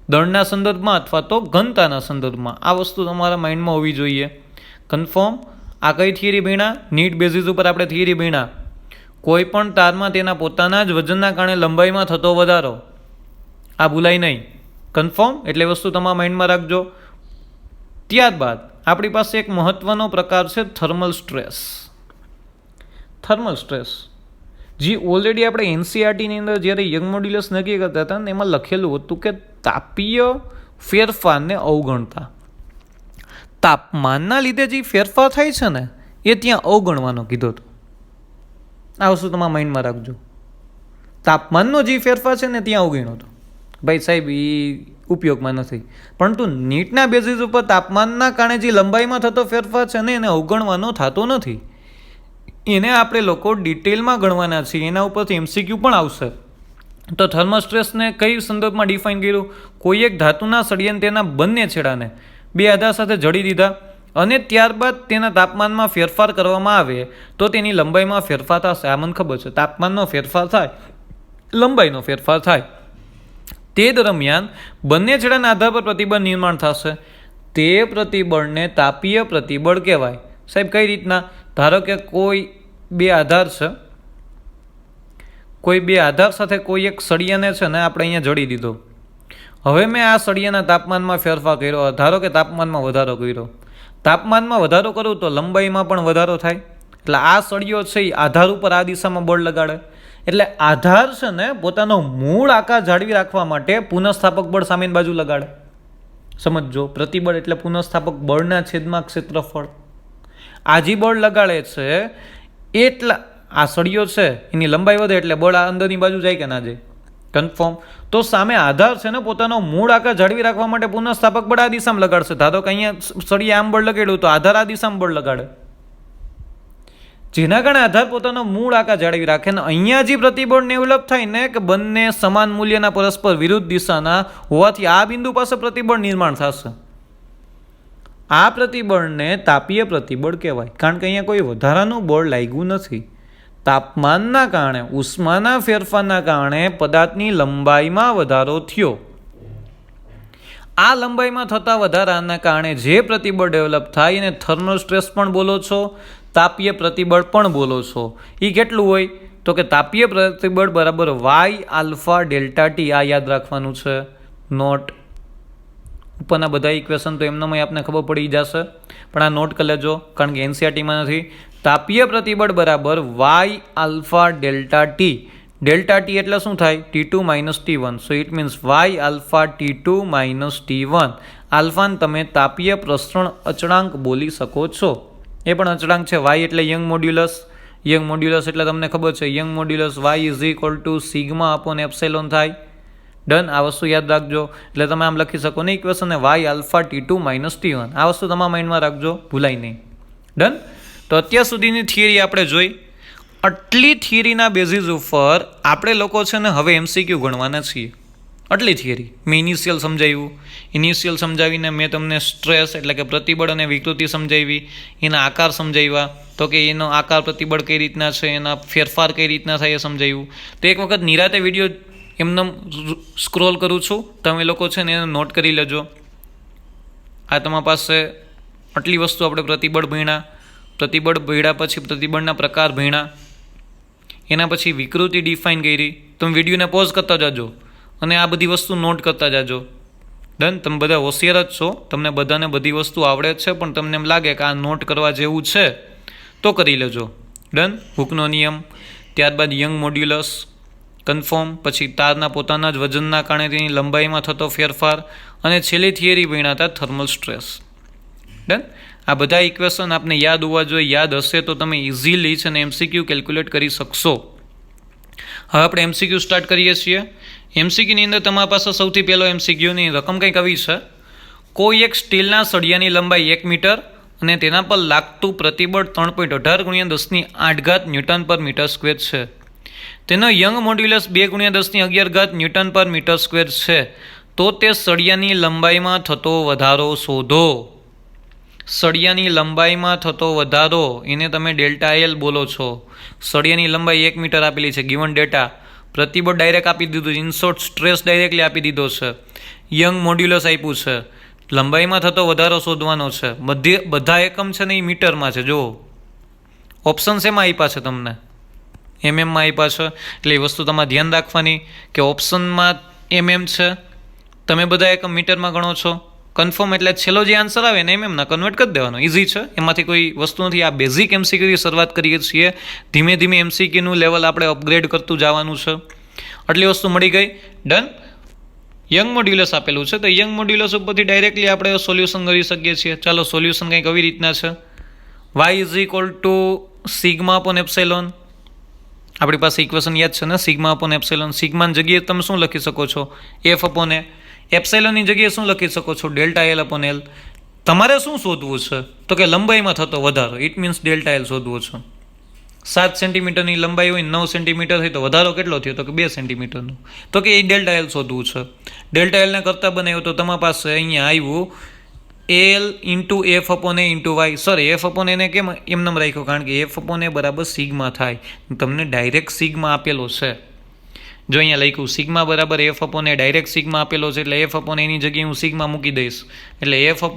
દળના સંદર્ભમાં અથવા તો ઘનતાના સંદર્ભમાં. આ વસ્તુ તમારા માઇન્ડમાં હોવી જોઈએ, કન્ફર્મ. આ કઈ થિયરી ભણ્યા? નીટ બેઝિસ ઉપર આપણે થિયરી ભણ્યા. કોઈ પણ તારમાં તેના પોતાના જ વજનના કારણે લંબાઈમાં થતો વધારો. આ ભૂલાય નહીં, કન્ફર્મ. એટલે વસ્તુ તમારા માઇન્ડમાં રાખજો. ત્યારબાદ આપણી પાસે એક મહત્વનો પ્રકાર છે થર્મલ સ્ટ્રેસ. થર્મલ સ્ટ્રેસ જે ઓલરેડી આપણે NCERTની અંદર જ્યારે યંગ મોડ્યુલસ નક્કી કરતા હતા ને એમાં લખેલું હતું કે તાપીય ફેરફારને અવગણતા. તાપમાનના લીધે જે ફેરફાર થાય છે ને એ ત્યાં અવગણવાનો કીધો હતો. આ વસ્તુ તમારા માઇન્ડમાં રાખજો. તાપમાનનો જે ફેરફાર છે ને ત્યાં અવગણ્યો હતો. ભાઈ સાહેબ એ ઉપયોગમાં નથી, પરંતુ નીટના બેઝિસ ઉપર તાપમાનના કારણે જે લંબાઈમાં થતો ફેરફાર છે ને એને અવગણવાનો થતો નથી. એને આપણે લોકો ડિટેલમાં ગણવાના છીએ, એના ઉપરથી MCQ પણ આવશે. તો થર્મલ સ્ટ્રેસને કઈ સંદર્ભમાં ડિફાઇન કર્યું? કોઈ એક ધાતુના સળિયાને તેના બંને છેડાને બે આધાર સાથે જડી દીધા અને ત્યારબાદ તેના તાપમાનમાં ફેરફાર કરવામાં આવે તો તેની લંબાઈમાં ફેરફાર થશે. આ મને ખબર છે, તાપમાનનો ફેરફાર થાય, લંબાઈનો ફેરફાર થાય. તે દરમિયાન બંને છેડાના આધાર પર પ્રતિબળ નિર્માણ થશે. તે પ્રતિબળને તાપીય પ્રતિબળ કહેવાય. સાહેબ કઈ રીતના? ધારો કે કોઈ બે આધાર છે, કોઈ બે આધાર સાથે કોઈ એક સળિયાને છે ને આપણે અહીંયા જડી દીધો. હવે મેં આ સળિયાના તાપમાનમાં ફેરફાર કર્યો. ધારો કે તાપમાનમાં વધારો કર્યો. તાપમાનમાં વધારો કરું તો લંબાઈમાં પણ વધારો થાય. એટલે આ સળિયો છે એ આધાર ઉપર આ દિશામાં બળ લગાડે. એટલે આધાર છે ને પોતાનો મૂળ આકાર જાળવી રાખવા માટે પુનઃસ્થાપક બળ સામેની બાજુ લગાડે. સમજો, પ્રતિબળ એટલે પુનઃસ્થાપક બળના છેદમાં ક્ષેત્રફળ. આ જે બળ લગાડે છે એટલા આ સળિયો છે એની લંબાઈ વધે એટલે બળ આ અંદરની બાજુ જાય કે ના જાય? કન્ફર્મ. તો સામે આધાર છે ને પોતાનો મૂળ આકાર જાળવી રાખવા માટે પુનઃસ્થાપક બળ આ દિશામાં લગાડશે. ધારો કે અહીંયા સળિયા આમ બળ લગાડ્યું તો આધાર આ દિશામાં બળ લગાડે, જેના કારણે આધાર પોતાનો મૂળ આકાર જાળવી રાખે. ને અહીંયા જે પ્રતિબળ ડેવલપ થાય ને કે બંને સમાન મૂલ્યના પરસ્પર વિરુદ્ધ દિશાના હોવાથી આ બિંદુ પાસે પ્રતિબળ નિર્માણ થશે. આ પ્રતિબળને તાપીય પ્રતિબળ કહેવાય, કારણ કે અહીંયા કોઈ વધારાનું બળ લાગ્યું નથી. તાપમાનના કારણે, ઉષ્માના ફેરફારના કારણે પદાર્થની લંબાઈમાં વધારો થયો. આ લંબાઈમાં થતા વધારાના કારણે જે પ્રતિબળ ડેવલપ થાય એને થર્મલ સ્ટ્રેસ પણ બોલો છો, તાપીય પ્રતિબળ પણ બોલો છો. એ કેટલું હોય? તો કે તાપીય પ્રતિબળ બરાબર y∝Δt. આ યાદ રાખવાનું છે. નોટ ઉપરના બધા ઇક્વેશન તો એમનામાં આપને ખબર પડી જશે, પણ આ નોટ કરી લેજો કારણ કે NCERTમાં નથી. તાપીય પ્રતિબળ બરાબર y∝Δt. ડેલ્ટા ટી એટલે શું થાય? T2 - T1. So it means y∝T2 - T1. આલ્ફાને તમે તાપીય પ્રસરણ અચળાંક બોલી શકો છો. એ પણ અચળાંક છે. y એટલે યંગ મોડ્યુલસ. યંગ મોડ્યુલસ એટલે તમને ખબર છે યંગ મોડ્યુલસ y = σ/ε થાય. ડન. આ વસ્તુ યાદ રાખજો. એટલે તમે આમ લખી શકો ને ઇક્વેશનને y∝T2 - T1. આ વસ્તુ તમારા માઇન્ડમાં રાખજો, ભૂલાય નહીં. ડન. તો અત્યાર સુધીની થિયરી આપણે જોઈ. આટલી થિયરીના બેઝિસ ઉપર આપણે લોકો છે ને હવે MCQ ગણવાના છીએ. આટલી થિયરી મેં ઇનિશિયલ સમજાવીને મેં તમને સ્ટ્રેસ એટલે કે પ્રતિબળ અને વિકૃતિ સમજાવી, એના આકાર સમજાવ્યા, તો કે એનો આકાર પ્રતિબળ કઈ રીતના છે, એના ફેરફાર કઈ રીતના થાય એ સમજાવ્યું. તો એક વખત નિરાતે વિડીયો એમને સ્ક્રોલ કરું છું, તમે લોકો છે ને એને નોટ કરી લેજો. આ તમારા પાસે આટલી વસ્તુ આપણે પ્રતિબળ ભણ્યા. પ્રતિબળ ભણ્યા પછી પ્રતિબળના પ્રકાર ભણ્યા. એના પછી વિકૃતિ ડિફાઇન કરી. તમે વિડીયોને પોઝ કરતા જાજો અને આ બધી વસ્તુ નોટ કરતા જાજો. ડન. તમે બધા હોશિયાર જ છો, તમને બધાને બધી વસ્તુ આવડે જ છે, પણ તમને એમ લાગે કે આ નોટ કરવા જેવું છે તો કરી લેજો. ડન. હૂકનો નિયમ, ત્યારબાદ યંગ મોડ્યુલસ, કન્ફર્મ, પછી તારના પોતાના જ વજનના કારણે તેની લંબાઈમાં થતો ફેરફાર, અને છેલ્લી થિયરી ભણ્યા હતા થર્મલ સ્ટ્રેસ. ડન. આ બધા ઇક્વેશન આપને યાદ હોવા જોઈએ. યાદ હશે તો તમે ઇઝીલી છે ને MCQ કેલ્ક્યુલેટ કરી શકશો. હવે આપણે MCQ સ્ટાર્ટ કરીએ છીએ. MCQની અંદર તમારા પાસે સૌથી પહેલો MCQની રકમ કંઈક આવી છે. કોઈ એક સ્ટીલના સળિયાની લંબાઈ 1 મીટર અને તેના પર લાગતું પ્રતિબળ 3.18 × 10⁸ ન્યૂટન પર મીટર સ્ક્વેર છે. તેનો યંગ મોડ્યુલસ 2 × 10⁻11 ન્યૂટન પર મીટર સ્ક્વેર છે. તો તે સળિયાની લંબાઈમાં થતો વધારો શોધો. સળિયાની લંબાઈમાં થતો વધારો એને તમે ડેલ્ટા એલ બોલો છો. સળિયાની લંબાઈ 1 મીટર આપેલી છે, ગિવન ડેટા. પ્રતિબળ ડાયરેક્ટ આપી દીધું છે, ઇનશોર્ટ સ્ટ્રેસ ડાયરેક્ટલી આપી દીધો છે. યંગ મોડ્યુલસ આપ્યું છે. લંબાઈમાં થતો વધારો શોધવાનો છે. બધા એકમ છે ને એ મીટરમાં છે. જુઓ ઓપ્શન શેમાં આપ્યા છે તમને? એમએમમાં આપ્યા છે. એટલે એ વસ્તુ તમારે ધ્યાન રાખવાની કે ઓપ્શનમાં MM છે, તમે બધા એકમ મીટરમાં ગણો છો. કન્ફર્મ એટલે છેલ્લો જે આન્સર આવે ને એમએમના કન્વર્ટ કરી દેવાનો. ઇઝી છે, એમાંથી કોઈ વસ્તુ નથી. આ બેઝિક MCQની શરૂઆત કરીએ છીએ. ધીમે ધીમે MCQનું લેવલ આપણે અપગ્રેડ કરતું જવાનું છે. આટલી વસ્તુ મળી ગઈ. ડન. યંગ મોડ્યુલસ આપેલું છે, તો યંગ મોડ્યુલસ ઉપરથી ડાયરેક્ટલી આપણે સોલ્યુશન કરી શકીએ છીએ. ચાલો સોલ્યુશન કંઈક આવી રીતના છે. y = σ/ε. આપણી પાસે ઇક્વેશન યાદ છે ને, σ/ε. સિગ્માની જગ્યાએ તમે શું લખી શકો છો? F/A. એપ્સાઇલોનની જગ્યાએ શું લખી શકો છો? ΔL/L. તમારે શું શોધવું છે? તો કે લંબાઈમાં થતો વધારો. ઇટ મીન્સ ΔL શોધવો છે. 7 સેન્ટીમીટરની લંબાઈ હોય, 9 સેન્ટીમીટર હોય તો વધારો કેટલો થયો? તો કે 2 સેન્ટીમીટરનો. તો કે એ ΔL શોધવું છે. ΔLને કરતા બનાવ્યો તો તમારા પાસે અહીંયા આવ્યું L × F/A × y. Sorry, F/A કેમ એમ રાખ્યો? કારણ કે F/A બરાબર સિગ્મા થાય. તમને ડાયરેક્ટ સિગ્મા આપેલો છે. જો અહીંયા લખ્યું સિગ્મા બરાબર F/A, ડાયરેક્ટ સિગ્મા આપેલો છે, એટલે F/A એની જગ્યાએ હું સિગ્મા મૂકી દઈશ. એટલે F/A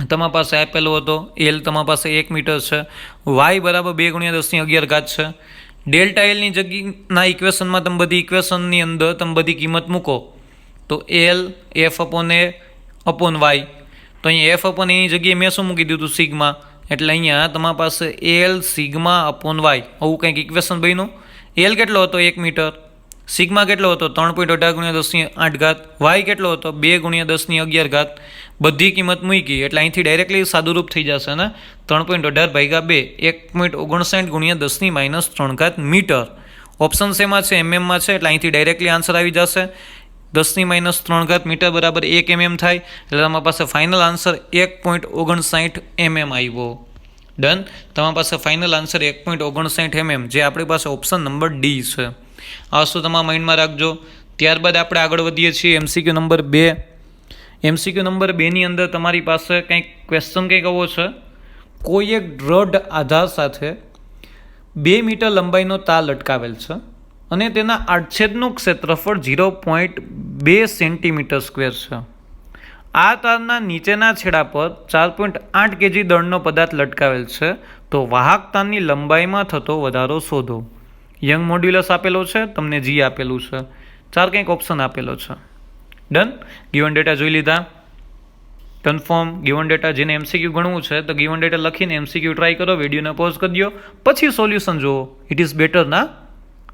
તમારા પાસે આપેલો હતો. L તમારા પાસે 1 મીટર છે. y બરાબર 2 × 10⁻11 છે. ડેલ્ટા એલની જગ્યાના ઇક્વેશનમાં તમે બધી ઇક્વેશનની અંદર તમે બધી કિંમત મૂકો તો L F/A/y. તો અહીંયા F/A એની જગ્યાએ મેં શું મૂકી દીધું? સિગ્મા. એટલે અહીંયા તમારા પાસે L σ/y આવું કંઈક ઇક્વેશન બન્યું. L કેટલો હતો? 1 મીટર. સિગ્મા કેટલો હતો? 3.18 × 10⁸. y કેટલો હતો? 2 × 10⁻11. બધી કિંમત મૂકી એટલે અહીંથી ડાયરેક્ટલી સાદુરૂપ થઈ જશે ને. 3.18/2 1.59 × 10⁻³ મીટર. ઓપ્શન શેમાં છે? MM માં છે. એટલે અહીંથી ડાયરેક્ટલી આન્સર આવી જશે. 10⁻³ મીટર બરાબર 1 mm થાય. એટલે તમારા પાસે ફાઇનલ આન્સર 1.59 mm આવ્યો. ડન. તમારી પાસે ફાઇનલ આન્સર 1.59 mm, જે આપણી પાસે ઓપ્શન નંબર D છે. આ વસ્તુ તમારા માઇન્ડમાં રાખજો. ત્યારબાદ આપણે આગળ વધીએ છીએ MCQ નંબર 2. MCQ નંબર 2ની અંદર તમારી પાસે કંઈક ક્વેશ્ચન કંઈક આવો છે. કોઈ એક દ્રઢ આધાર સાથે 2 મીટર લંબાઈનો તાર લટકાવેલ છે અને તેના આડછેદનું ક્ષેત્રફળ 0.2 સેન્ટીમીટર સ્ક્વેર છે. આ તારના નીચેના છેડા પર 4.8 kg દળનો પદાર્થ લટકાવેલ છે. તો વાહક તારની લંબાઈમાં થતો વધારો શોધો. યંગ મોડ્યુલસ આપેલો છે, તમને G આપેલું છે, 4 કંઈક ઓપ્શન આપેલો છે. ડન. ગિવન ડેટા જોઈ લીધા. કન્ફર્મ. ગિવન ડેટા જેને MCQ ગણવું છે તો ગિવન ડેટા લખીને MCQ ટ્રાય કરો, વિડીયોને પોઝ કરી દો, પછી સોલ્યુશન જુઓ. ઇટ ઇઝ બેટર ના.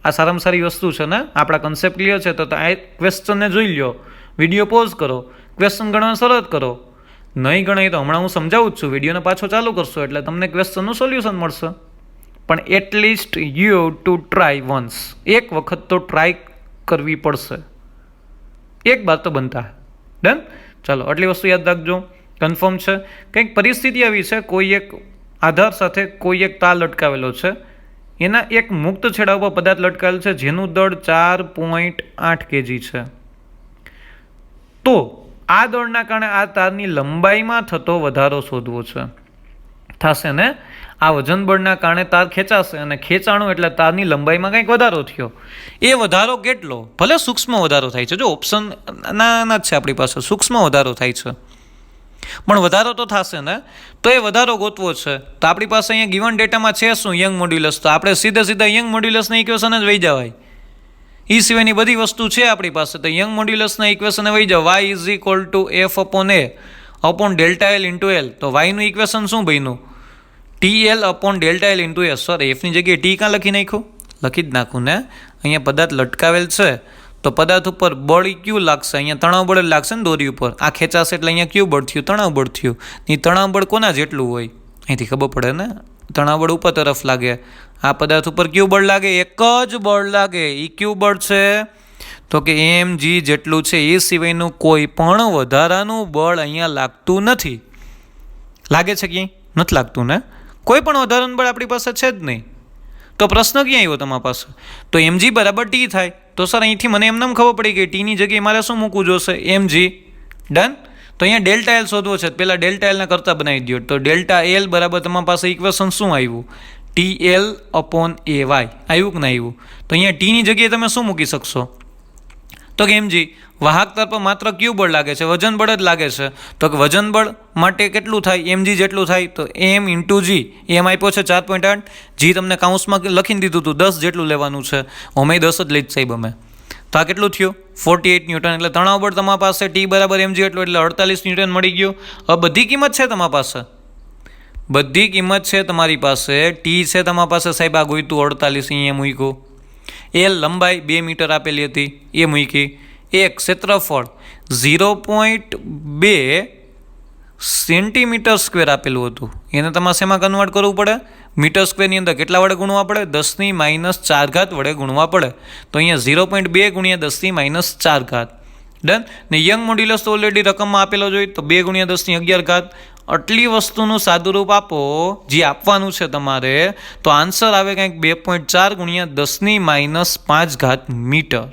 આ સારામાં સારી વસ્તુ છે ને. આપણા કન્સેપ્ટ ક્લિયર છે તો આ ક્વેશ્ચનને જોઈ લો, વિડીયો પોઝ કરો, ક્વેશ્ચન ગણવા શરૂઆત કરો. નહીં ગણાય તો હમણાં હું સમજાવું જ છું, વિડીયોને પાછો ચાલુ કરશો એટલે તમને ક્વેશ્ચનનું સોલ્યુશન મળશે. પણ at least you to try once. એક વખત તો ટ્રાય કરવી પડશે. એક બાર તો બનતા. ડન. ચાલો આટલી વસ્તુ યાદ રાખજો. કન્ફર્મ છે. કંઈક પરિસ્થિતિ આવી છે, કોઈ એક આધાર સાથે કોઈ એક તાર લટકાવેલો છે, એના એક મુક્ત છેડા ઉપર પદાર્થ લટકાવેલ છે જેનું દળ 4.8 kg છે. તો આ દળના કારણે આ તારની લંબાઈમાં થતો વધારો શોધવો છે. થશે ને? આ વજન બળના કારણે તાર ખેંચાશે અને ખેંચાણું એટલે તારની લંબાઈમાં કંઈક વધારો થયો. એ વધારો કેટલો? ભલે સૂક્ષ્મ વધારો થાય છે, જો ઓપ્શન નાના જ છે આપણી પાસે, સૂક્ષ્મ વધારો થાય છે પણ વધારો તો થશે ને. તો એ વધારો ગોતવો છે તો આપણી પાસે અહીંયા ગિવન ડેટામાં છે શું? Young modulus. તો આપણે સીધા યંગ મોડ્યુલસના ઇક્વેશન જ વહી જવાય. એ સિવાયની બધી વસ્તુ છે આપણી પાસે, તો યંગ મોડ્યુલસના ઇક્વેશન વહી જાવ. Y is equal to F upon A upon delta L into L. તો વાયનું ઇક્વેશન શું બન્યું? TL upon delta L into S. Sir એફની જગ્યાએ ટી કાં લખી નાખ્યું? લખી જ નાખું ને. અહીંયા પદાર્થ લટકાવેલ છે તો પદાર્થ ઉપર બળ ક્યુ લાગશે? અહીંયા તણાવ બળ જ લાગશે ને દોરી ઉપર. આ ખેંચાશે એટલે અહીંયા ક્યુ બળ થયું? તણાવ બળ થયું. એ તણાવ બળ કોના જેટલું હોય? અહીંથી ખબર પડે ને. તણાવ બળ ઉપર તરફ લાગે, આ પદાર્થ ઉપર ક્યુ બળ લાગે? એક જ બળ લાગે. એ ક્યુ બળ છે તો કે mg જેટલું છે. એ સિવાયનું કોઈ પણ વધારાનું બળ અહીંયા લાગતું નથી. લાગે છે ક્યાંય? નથી લાગતું ને. કોઈ પણ વધારાનું બળ આપણી પાસે છે જ નહીં. તો પ્રશ્ન ક્યાં આવ્યો તમારી પાસે? તો mg બરાબર ટી થાય. તો સર અહીંથી મને એમને ખબર પડી કે ટીની જગ્યાએ મારે શું મૂકવું જોશે? mg. ડન. તો અહીંયા ડેલ્ટા એલ શોધવો છે, પહેલાં ડેલ્ટા એલના કરતાં બનાવી દો. તો ડેલ્ટા એલ બરાબર તમારી પાસે ઇક્વેશન શું આવ્યું? TL upon A Y. આવ્યું કે ના આવ્યું? તો અહીંયા ટીની જગ્યાએ તમે શું મૂકી શકશો? તો કે mg. વાહક તર પર માત્ર ક્યુ બળ લાગે છે, વજન બળ જ લાગે છે. તો કે વજન બળ માટે કેટલું થાય? mg જેટલું થાય. તો m ઇન્ટુ જી. એમ આપ્યો છે 4.8. જી તમને કાઉન્સમાં લખીને દીધું હતું 10 જેટલું લેવાનું છે. અમે 10 જ લઈ જ સાહેબ અમે. તો આ કેટલું થયું? 48 ન્યૂટન. એટલે તણાવ બળ તમારી પાસે ટી બરાબર mg એટલું, એટલે 48 ન્યૂટન મળી ગયું. હવે બધી કિંમત છે તમારી પાસે, બધી કિંમત છે તમારી પાસે. ટી છે તમારી પાસે સાહેબ, આ ગોઈતું 48 અહીંયા મૂક્યું. એલ લંબાઈ 2 મીટર આપેલી હતી એ મૂકી. એક ક્ષેત્રફળ 0.2 સેન્ટીમીટર સ્ક્વેર આપેલું હતું, એને તમારે શેમાં કન્વર્ટ કરવું પડે? મીટર સ્ક્વેરની અંદર કેટલા વડે ગુણવા પડે? 10⁻⁴ વડે ગુણવા પડે. તો અહીંયા 0.2 ગુણ્યા 10⁻⁴. ડન. ને યંગ મોડ્યુલસ તો ઓલરેડી રકમમાં આપેલો જોઈએ, તો 2 ગુણ્યા 10⁻11. આટલી વસ્તુનું સાદુરૂપ આપો જે આપવાનું છે તમારે, તો આન્સર આવે કંઈક 2.4 ગુણ્યા 10⁻⁵ મીટર.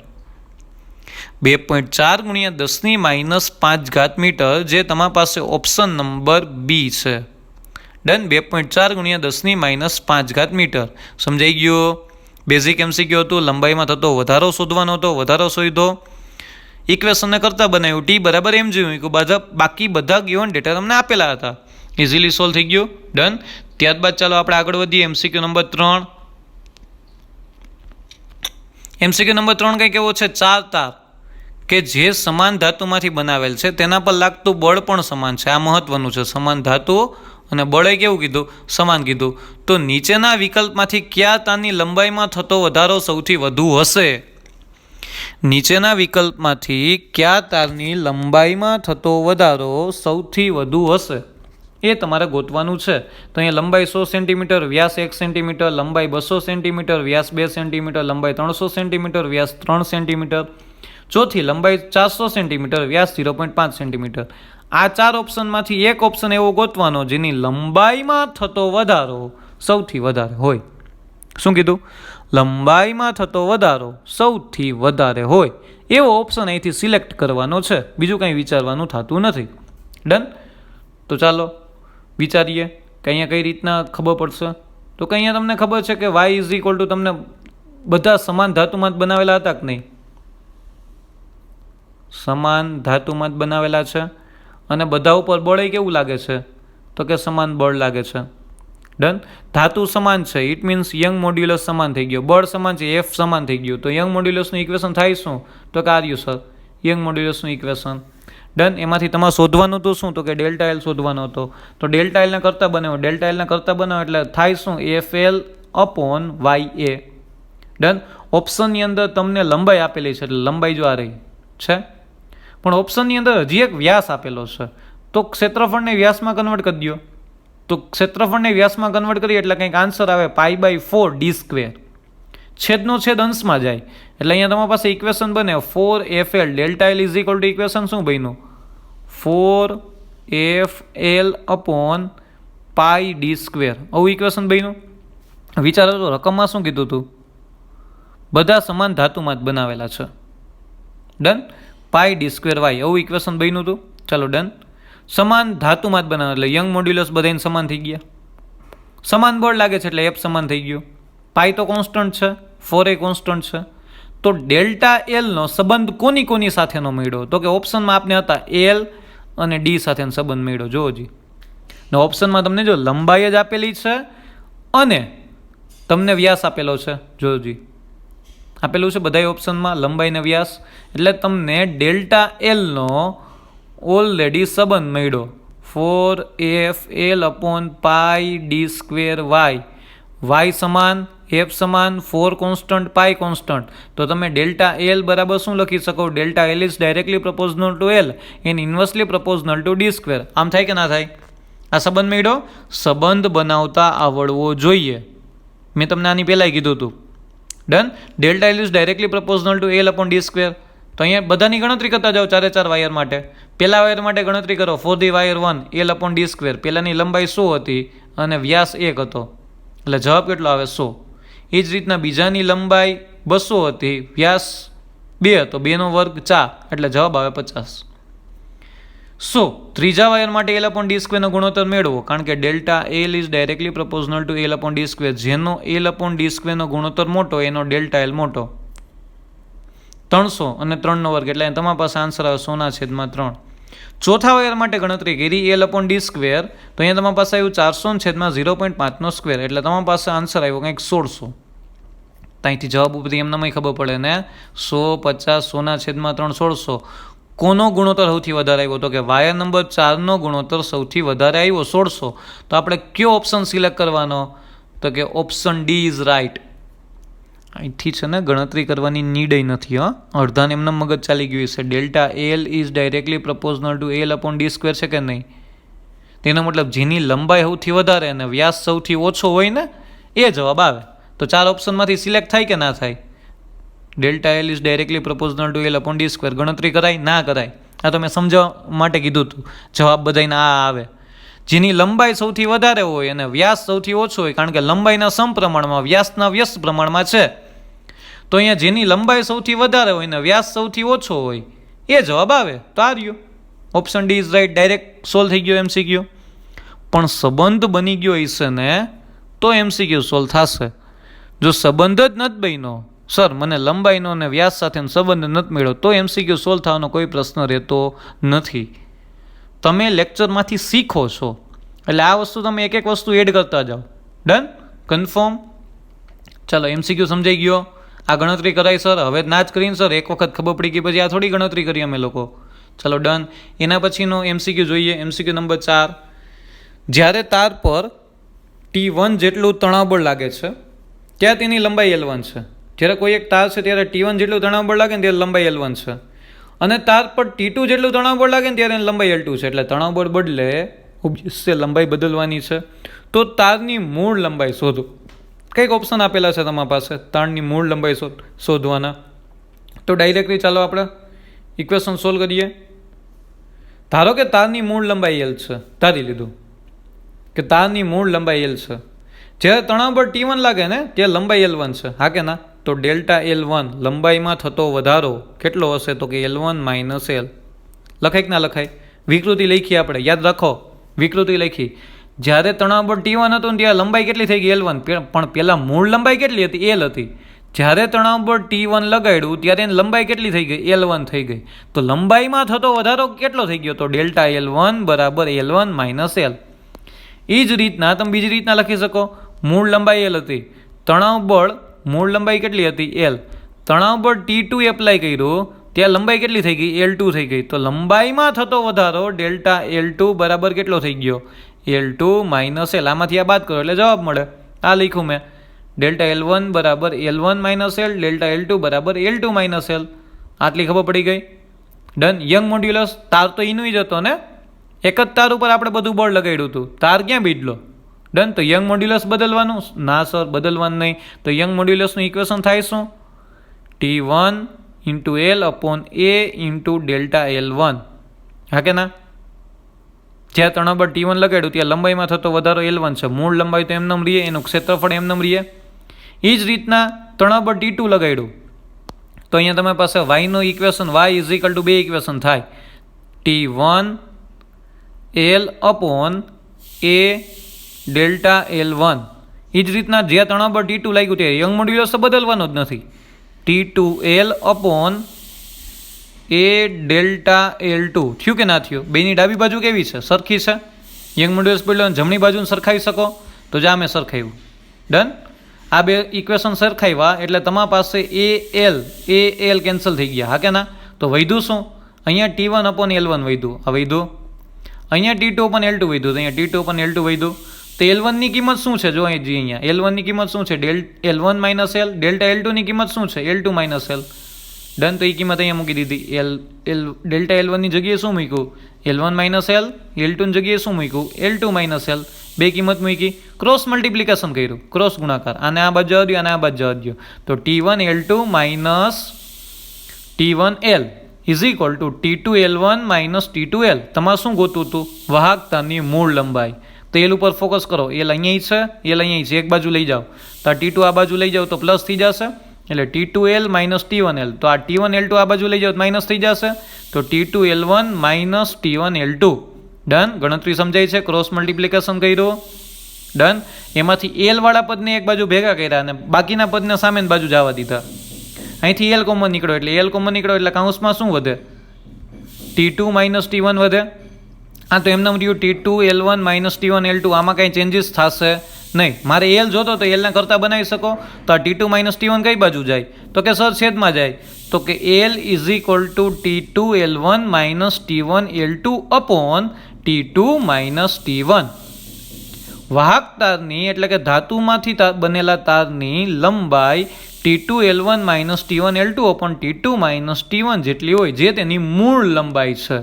2.4 ગુણ્યા 10⁻⁵ મીટર, જે તમારી પાસે ઓપ્શન નંબર બી છે. ડન. 2.4 ગુણ્યા 10⁻⁵ મીટર. સમજાઈ ગયું? બેઝિક MCQ હતું. લંબાઈમાં થતો વધારો શોધવાનો હતો, વધારો શોધો. ઇક્વેશનને કરતા બનાવ્યું. ટી બરાબર mg મૂક્યું. બાકી બધા ગિવન ડેટા તમને આપેલા હતા. ઇઝીલી સોલ્વ થઈ ગયું. ડન. ત્યારબાદ ચાલો આપણે આગળ વધીએ. MCQ number 3. MCQ નંબર 3 કંઈક એવો છે, 4 તાર કે જે સમાન ધાતુમાંથી બનાવેલ છે તેના પર લાગતું બળ પણ સમાન છે. આ મહત્વનું છે. સમાન ધાતુ અને બળે કેવું કીધું? સમાન કીધું. તો નીચેના વિકલ્પમાંથી કયા તારની લંબાઈમાં થતો વધારો સૌથી વધુ હશે? નીચેના વિકલ્પમાંથી કયા તારની લંબાઈમાં થતો વધારો સૌથી વધુ હશે એ તમારે ગોતવાનું છે. તો અહીંયા લંબાઈ 100 સેન્ટીમીટર, વ્યાસ 1 સેન્ટીમીટર, લંબાઈ 200 સેન્ટીમીટર, વ્યાસ 2 સેન્ટીમીટર, લંબાઈ 300 સેન્ટીમીટર, વ્યાસ 3 સેન્ટીમીટર. ચોથી લંબાઈ 400 સેન્ટીમીટર, વ્યાસ 0.5 સેન્ટીમીટર. આ 4 ઓપ્શનમાંથી એક ઓપ્શન એવો ગોતવાનો જેની લંબાઈમાં થતો વધારો સૌથી વધારે હોય. શું કીધું? લંબાઈમાં થતો વધારો સૌથી વધારે હોય એવો ઓપ્શન અહીંથી સિલેક્ટ કરવાનો છે. બીજું કંઈ વિચારવાનું થતું નથી. ડન. તો ચાલો વિચારીએ કે અહીંયા કઈ રીતના ખબર પડશે. તો કે અહીંયા તમને ખબર છે કે y ઇઝ ઇક્વલ ટુ તમને બધા સમાન ધાતુમાં જ બનાવેલા હતા કે નહીં? સમાન ધાતુમાં જ બનાવેલા છે. અને બધા ઉપર બળ કેવું લાગે છે? તો કે સમાન બળ લાગે છે. ડન. ધાતુ સમાન છે, ઇટ મીન્સ યંગ મોડ્યુલસ સમાન થઈ ગયો. બળ સમાન છે, એફ સમાન થઈ ગયું. તો યંગ મોડ્યુલસનું ઇક્વેશન થાય શું? તો કે આર્યું સર યંગ મોડ્યુલસનું ઇક્વેશન. ડન. એમાંથી તમારે શોધવાનું હતું શું? તો કે ડેલ્ટા એલ શોધવાનો હતો. તો ડેલ્ટા એલના કરતા બનાવો. ડેલ્ટા એલના કરતા બનાવો એટલે થાય શું? FL upon YA. ડન. ઓપ્શનની અંદર તમને લંબાઈ આપેલી છે, એટલે લંબાઈ જો આ રહી છે. પણ ઓપ્શનની અંદર હજી એક વ્યાસ આપેલો છે. તો ક્ષેત્રફળને વ્યાસમાં કન્વર્ટ કરી દો. તો ક્ષેત્રફળને વ્યાસમાં કન્વર્ટ કરીએ એટલે કંઈક આન્સર આવે π/4d². છેદનો છેદ અંશમાં જાય એટલે અહીંયા તમારી પાસે ઇક્વેશન બને 4FL. Delta L is equal two equation શું બન્યું? 4FL upon πd². આવું ઇક્વેશન બન્યું. વિચારો તો રકમમાં શું કીધું હતું? બધા સમાન ધાતુમાં જ બનાવેલા છે. ડન. πd²y આવું ઇક્વેશન બન્યું હતું. ચાલો ડન. સમાન ધાતુમાં જ બનાવે એટલે યંગ મોડ્યુલસ બધાને સમાન થઈ ગયા. સમાન બળ લાગે છે એટલે એફ સમાન થઈ ગયું. પાઈ તો કોન્સ્ટન્ટ છે, 4 એ કોન્સ્ટન્ટ છે. તો ડેલ્ટા એલનો સંબંધ કોની સાથેનો મળ્યો? તો કે ઓપ્શનમાં આપને હતા એલ અને ડી સાથેનો સંબંધ મળ્યો. જોજી ને ઓપ્શનમાં તમને જો લંબાઈ જ આપેલી છે અને તમને વ્યાસ આપેલો છે. જોજી આપેલું છે બધાય ઓપ્શનમાં લંબાઈ ને વ્યાસ, એટલે તમને ડેલ્ટા એલનો ઓલરેડી સંબંધ મળ્યો 4f(l/πd²y). y સમાન, f સમાન, 4 કોન્સ્ટન્ટ, પાઈ કોન્સ્ટન્ટ. તો તમે ડેલ્ટા એલ બરાબર શું લખી શકો? Delta L is directly proportional to L and inversely proportional to d². આમ થાય કે ના થાય? આ સંબંધ મળ્યો. સંબંધ બનાવતા આવડવો જોઈએ. મેં તમને આની પહેલાં કીધું હતું. Done. Delta L is directly proportional two l/d². તો અહીંયા બધાની ગણતરી કરતા જાઓ 4 વાયર માટે. પહેલા વાયર માટે ગણતરી કરો 4 ધી વાયર 1 l/d². પહેલાની લંબાઈ 100 હતી અને વ્યાસ 1 હતો એટલે જવાબ કેટલો આવે? 100. એ જ રીતના બીજાની લંબાઈ 200 હતી, વ્યાસ 2 હતો, 2 નો વર્ગ 4 એટલે જવાબ આવે 50. ત્રીજા વાયર માટે l/d² નો ગુણોત્તર મેળવો, કારણ કે delta L is directly proportional two l/d². જેનો l/d² નો ગુણોત્તર મોટો એનો ડેલ્ટા એલ મોટો. 300 અને 3 નો વર્ગ એટલે તમારી પાસે આન્સર આવે 100/3. ચોથા વાયર માટે ગણતરી કરી l/d², તો અહીંયા તમારી પાસે આવ્યું 400/0.5² એટલે તમારી પાસે આન્સર આવ્યો કંઈક 1600. ત્યાંથી જવાબ ઉપરથી એમનામાં ખબર પડે ને 100, 50, 100/3, 1600. કોનો ગુણોત્તર સૌથી વધારે આવ્યો? તો કે વાયર નંબર 4નો ગુણોત્તર સૌથી વધારે આવ્યો 1600. તો આપણે કયો ઓપ્શન સિલેક્ટ કરવાનો? તો કે ઓપ્શન ડી ઇઝ રાઈટ. અહીંથી છે ને ગણતરી કરવાની નીડ નથી. અડધાને એમને મગજ ચાલી ગયું છે. Delta L is directly proportional two l/d² છે કે નહીં? તેનો મતલબ જેની લંબાઈ સૌથી વધારે અને વ્યાસ સૌથી ઓછો હોય ને એ જવાબ આવે. તો 4 ઓપ્શનમાંથી સિલેક્ટ થાય કે ના થાય? Delta L is directly proportional two l/d². ગણતરી કરાય? ના કરાય. આ તો મેં સમજાવવા માટે કીધું હતું. જવાબ બધાને આ આવે. જેની લંબાઈ સૌથી વધારે હોય અને વ્યાસ સૌથી ઓછો હોય, કારણ કે લંબાઈના સમપ્રમાણમાં વ્યાસના વ્યસ્ત પ્રમાણમાં છે. તો અહીંયા જેની લંબાઈ સૌથી વધારે હોય ને વ્યાસ સૌથી ઓછો હોય એ જવાબ આવે. તો આ રહ્યો option D is right. Direct solve થઈ ગયો MCQ. પણ સંબંધ બની ગયો હશે ને તો MCQ સોલ્વ થશે. જો સંબંધ જ નથી બન્યો, સર મને લંબાઈનો અને વ્યાસ સાથેનો સંબંધ નથી મળ્યો, તો MCQ સોલ્વ થવાનો કોઈ પ્રશ્ન રહેતો નથી. તમે લેક્ચરમાંથી શીખો છો એટલે આ વસ્તુ તમે એક વસ્તુ એડ કરતા જાઓ. ડન? કન્ફર્મ? ચાલો MCQ સમજાઈ ગયો. આ ગણતરી કરાય સર? હવે ના જ કરીને સર એક વખત ખબર પડી ગઈ પછી આ થોડી ગણતરી કરી અમે લોકો. ચલો ડન. એના પછીનો MCQ જોઈએ. MCQ number 4. જ્યારે તાર પર T1 જેટલું તણાવ બળ લાગે છે ત્યાં તેની લંબાઈ L1 છે. જ્યારે કોઈ એક તાર છે ત્યારે T1 જેટલું તણાવ બળ લાગે ને ત્યારે લંબાઈ L1 છે, અને તાર પર T2 જેટલું તણાવ બળ લાગે ને ત્યારે એની લંબાઈ L2 છે. એટલે તણાવ બળ બદલે ઓબ્વિયસ છે લંબાઈ બદલવાની છે. તો તારની મૂળ લંબાઈ શોધો. કંઈક ઓપ્શન આપેલા છે તમારી પાસે તારની મૂળ લંબાઈ શોધવાના. તો ડાયરેક્ટલી ચાલો આપણે ઇક્વેશન સોલ્વ કરીએ. ધારો કે તારની મૂળ લંબાઈ L છે. ધારી લીધું કે તારની મૂળ લંબાઈ L છે. જ્યારે તણાવ બળ T1 લાગે ને ત્યારે લંબાઈ L1 છે. હા કે ના? તો ડેલ્ટા L1 લંબાઈમાં થતો વધારો કેટલો હશે? તો કે L1 - L. લખાય કે ના લખાય? વિકૃતિ લખી આપણે, યાદ રાખો વિકૃતિ લખી. જ્યારે તણાવ બળ T1 હતું ને ત્યારે લંબાઈ કેટલી થઈ ગઈ? L1. પણ પહેલાં મૂળ લંબાઈ કેટલી હતી? L હતી. જ્યારે તણાવ બળ T1 લગાડ્યું ત્યારે એની લંબાઈ કેટલી થઈ ગઈ? L1 થઈ ગઈ. તો લંબાઈમાં થતો વધારો કેટલો થઈ ગયો? તો ડેલ્ટા L1 બરાબર L1 - L. એ જ રીતના તમે બીજી રીતના લખી શકો. મૂળ લંબાઈ L હતી, તણાવ બળ મૂળ લંબાઈ કેટલી હતી? L. તણાવ બળ T2 એપ્લાય કર્યું ત્યાં લંબાઈ કેટલી થઈ ગઈ? L2 થઈ ગઈ. તો લંબાઈમાં થતો વધારો ડેલ્ટા L2 બરાબર કેટલો થઈ ગયો? L2 - L. આમાંથી આ બાદ કરો એટલે જવાબ મળે. આ લખ્યું મેં. ડેલ્ટા L1 બરાબર L1 - L, ડેલ્ટા L2 બરાબર L2 - L. આટલી ખબર પડી ગઈ. ડન. યંગ મોડ્યુલસ તાર તો એનું જ હતો ને, એક જ તાર ઉપર આપણે બધું બળ લગાડ્યું હતું. તાર ક્યાં બદલો? ડન. તો યંગ મોડ્યુલસ બદલવાનું? ના સર બદલવાનું નહીં. તો યંગ મોડ્યુલસનું ઇક્વેશન થાય શું? T1 × L/A × delta L1. હા કે ના? જ્યાં તણાવ બળ T1 લગાડ્યું ત્યાં લંબાઈમાં થતો વધારો L1 છે. મૂળ લંબાઈ તો એમનેમ રહીએ, એનું ક્ષેત્રફળ એમનેમ રહીએ. એ જ રીતના તણાવ બળ T2 લગાડ્યું તો અહીંયા તમારી પાસે yનું ઇક્વેશન y = 2 ઇક્વેશન થાય. T1 L/A ડેલ્ટા L1 એ જ રીતના જ્યાં 3 પર T2 લાગ્યું તે યંગ મોડ્યુલસ તો બદલવાનો જ નથી. T2L upon A delta L2 થયું કે ના થયું? બેની ડાબી બાજુ કેવી છે? સરખી છે. યંગ મોડ્યુલસ બદલો જમણી બાજુને સરખાવી શકો તો જા મેં સરખાવ્યું. ડન. આ બે ઇક્વેશન સરખાવ્યા એટલે તમારા પાસે AL કેન્સલ થઈ ગયા, હા કે ના? તો વધ્યું શું? અહીંયા T1 અપોન L1 વધ્યું, આ વધ્યું. અહીંયા T2 અપોન L2 વધ્યું, તો અહીંયા T2 અપોન L2 વધ્યું. તો L1 ની કિંમત શું છે? જો અહીંયા L1 ની કિંમત શું છે? L1 minus L. Delta L2 ની કિંમત શું છે? L2 minus L. ડન. તો એ કિંમત અહીંયા મૂકી દીધી. ડેલ્ટા L1 ની જગ્યાએ શું મૂક્યું? L1 minus L. L2 ની જગ્યાએ શું મૂક્યું? L2 minus L. બે કિંમત મૂકી, ક્રોસ મલ્ટિપ્લિકેશન કર્યું, ક્રોસ ગુણાકાર. આને આ બાજુ જવા દો, આને આ બાજુ જવા દો. તો T1 L2 minus T1 L is equal two T2 L1 minus T2 L. તમારે શું ગોતું હતું? વાહકતાની મૂળ લંબાઈ. તો L ઉપર ફોકસ કરો. L અહીંયા છે, L અહીંયા છે, એક બાજુ લઈ જાઓ. તો આ T2 આ બાજુ લઈ જાઓ તો પ્લસ થઈ જશે, એટલે T2L માઇનસ T1 L. તો આ T1 L2 આ બાજુ લઈ જાઓ તો માઇનસ થઈ જશે, તો T2 L1 minus T1 L2. Done. ગણતરી સમજાય છે? ક્રોસ મલ્ટિપ્લિકેશન કર્યું. ડન. એમાંથી L વાળા પદને એક બાજુ ભેગા કર્યા અને બાકીના પદને સામેની બાજુ જવા દીધા. અહીંથી L કોમન નીકળ્યો એટલે L કોમન નીકળ્યો એટલે કાઉન્સમાં શું વધે? T2 માઇનસ T1 વધે. આ તો એમને રહ્યું T2 L1 minus T1 L2. આમાં કાંઈ ચેન્જીસ થશે નહીં. મારે L જોતો તો Lના કરતાં બનાવી શકો. તો આ T2 માઇનસ T1 કઈ બાજુ જાય? તો કે સર છેદમાં જાય. તો કે L is equal two T2 L1 minus T1 L2 upon T2 minus T1. વાહક તારની એટલે કે ધાતુમાંથી બનેલા તારની લંબાઈ T2 L1 minus T1 L2 upon T2 minus T1 જેટલી હોય, જે તેની મૂળ લંબાઈ છે.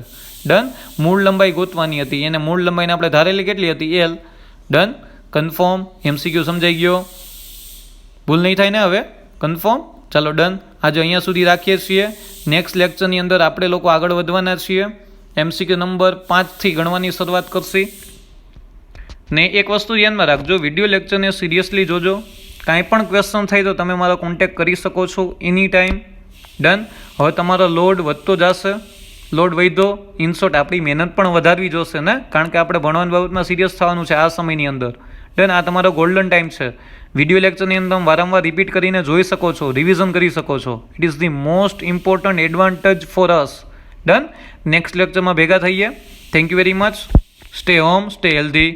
ડન. મૂળ લંબાઈ ગોતવાની હતી. એને મૂળ લંબાઈને આપણે ધારેલી કેટલી હતી? L. ડન. કન્ફર્મ. MCQ સમજાઈ ગયો? ભૂલ નહીં થાય ને હવે? કન્ફર્મ. ચાલો ડન. આજે અહીંયા સુધી રાખીએ છીએ. નેક્સ્ટ લેક્ચરની અંદર આપણે લોકો આગળ વધવાના છીએ. MCQ નંબર 5થી ગણવાની શરૂઆત કરશી. ને એક વસ્તુ ધ્યાનમાં રાખજો, વિડીયો લેક્ચરને સિરિયસલી જોજો. કાંઈ પણ ક્વેશ્ચન થાય તો તમે મારો કોન્ટેક્ટ કરી શકો છો એની ટાઈમ. ડન. હવે તમારો લોડ વધતો જશે. લોડ વધ્યો, ઇનશોર્ટ આપણી મહેનત પણ વધારવી જોશે ને, કારણ કે આપણે ભણવાની બાબતમાં સિરિયસ થવાનું છે આ સમયની અંદર. ડન. આ તમારો ગોલ્ડન ટાઈમ છે. વિડીયો લેક્ચરની અંદર વારંવાર રિપીટ કરીને જોઈ શકો છો, રિવિઝન કરી શકો છો. It is the most important advantage for us. Done. Next લેક્ચરમાં ભેગા થઈએ. Thank you very much. Stay home, stay healthy.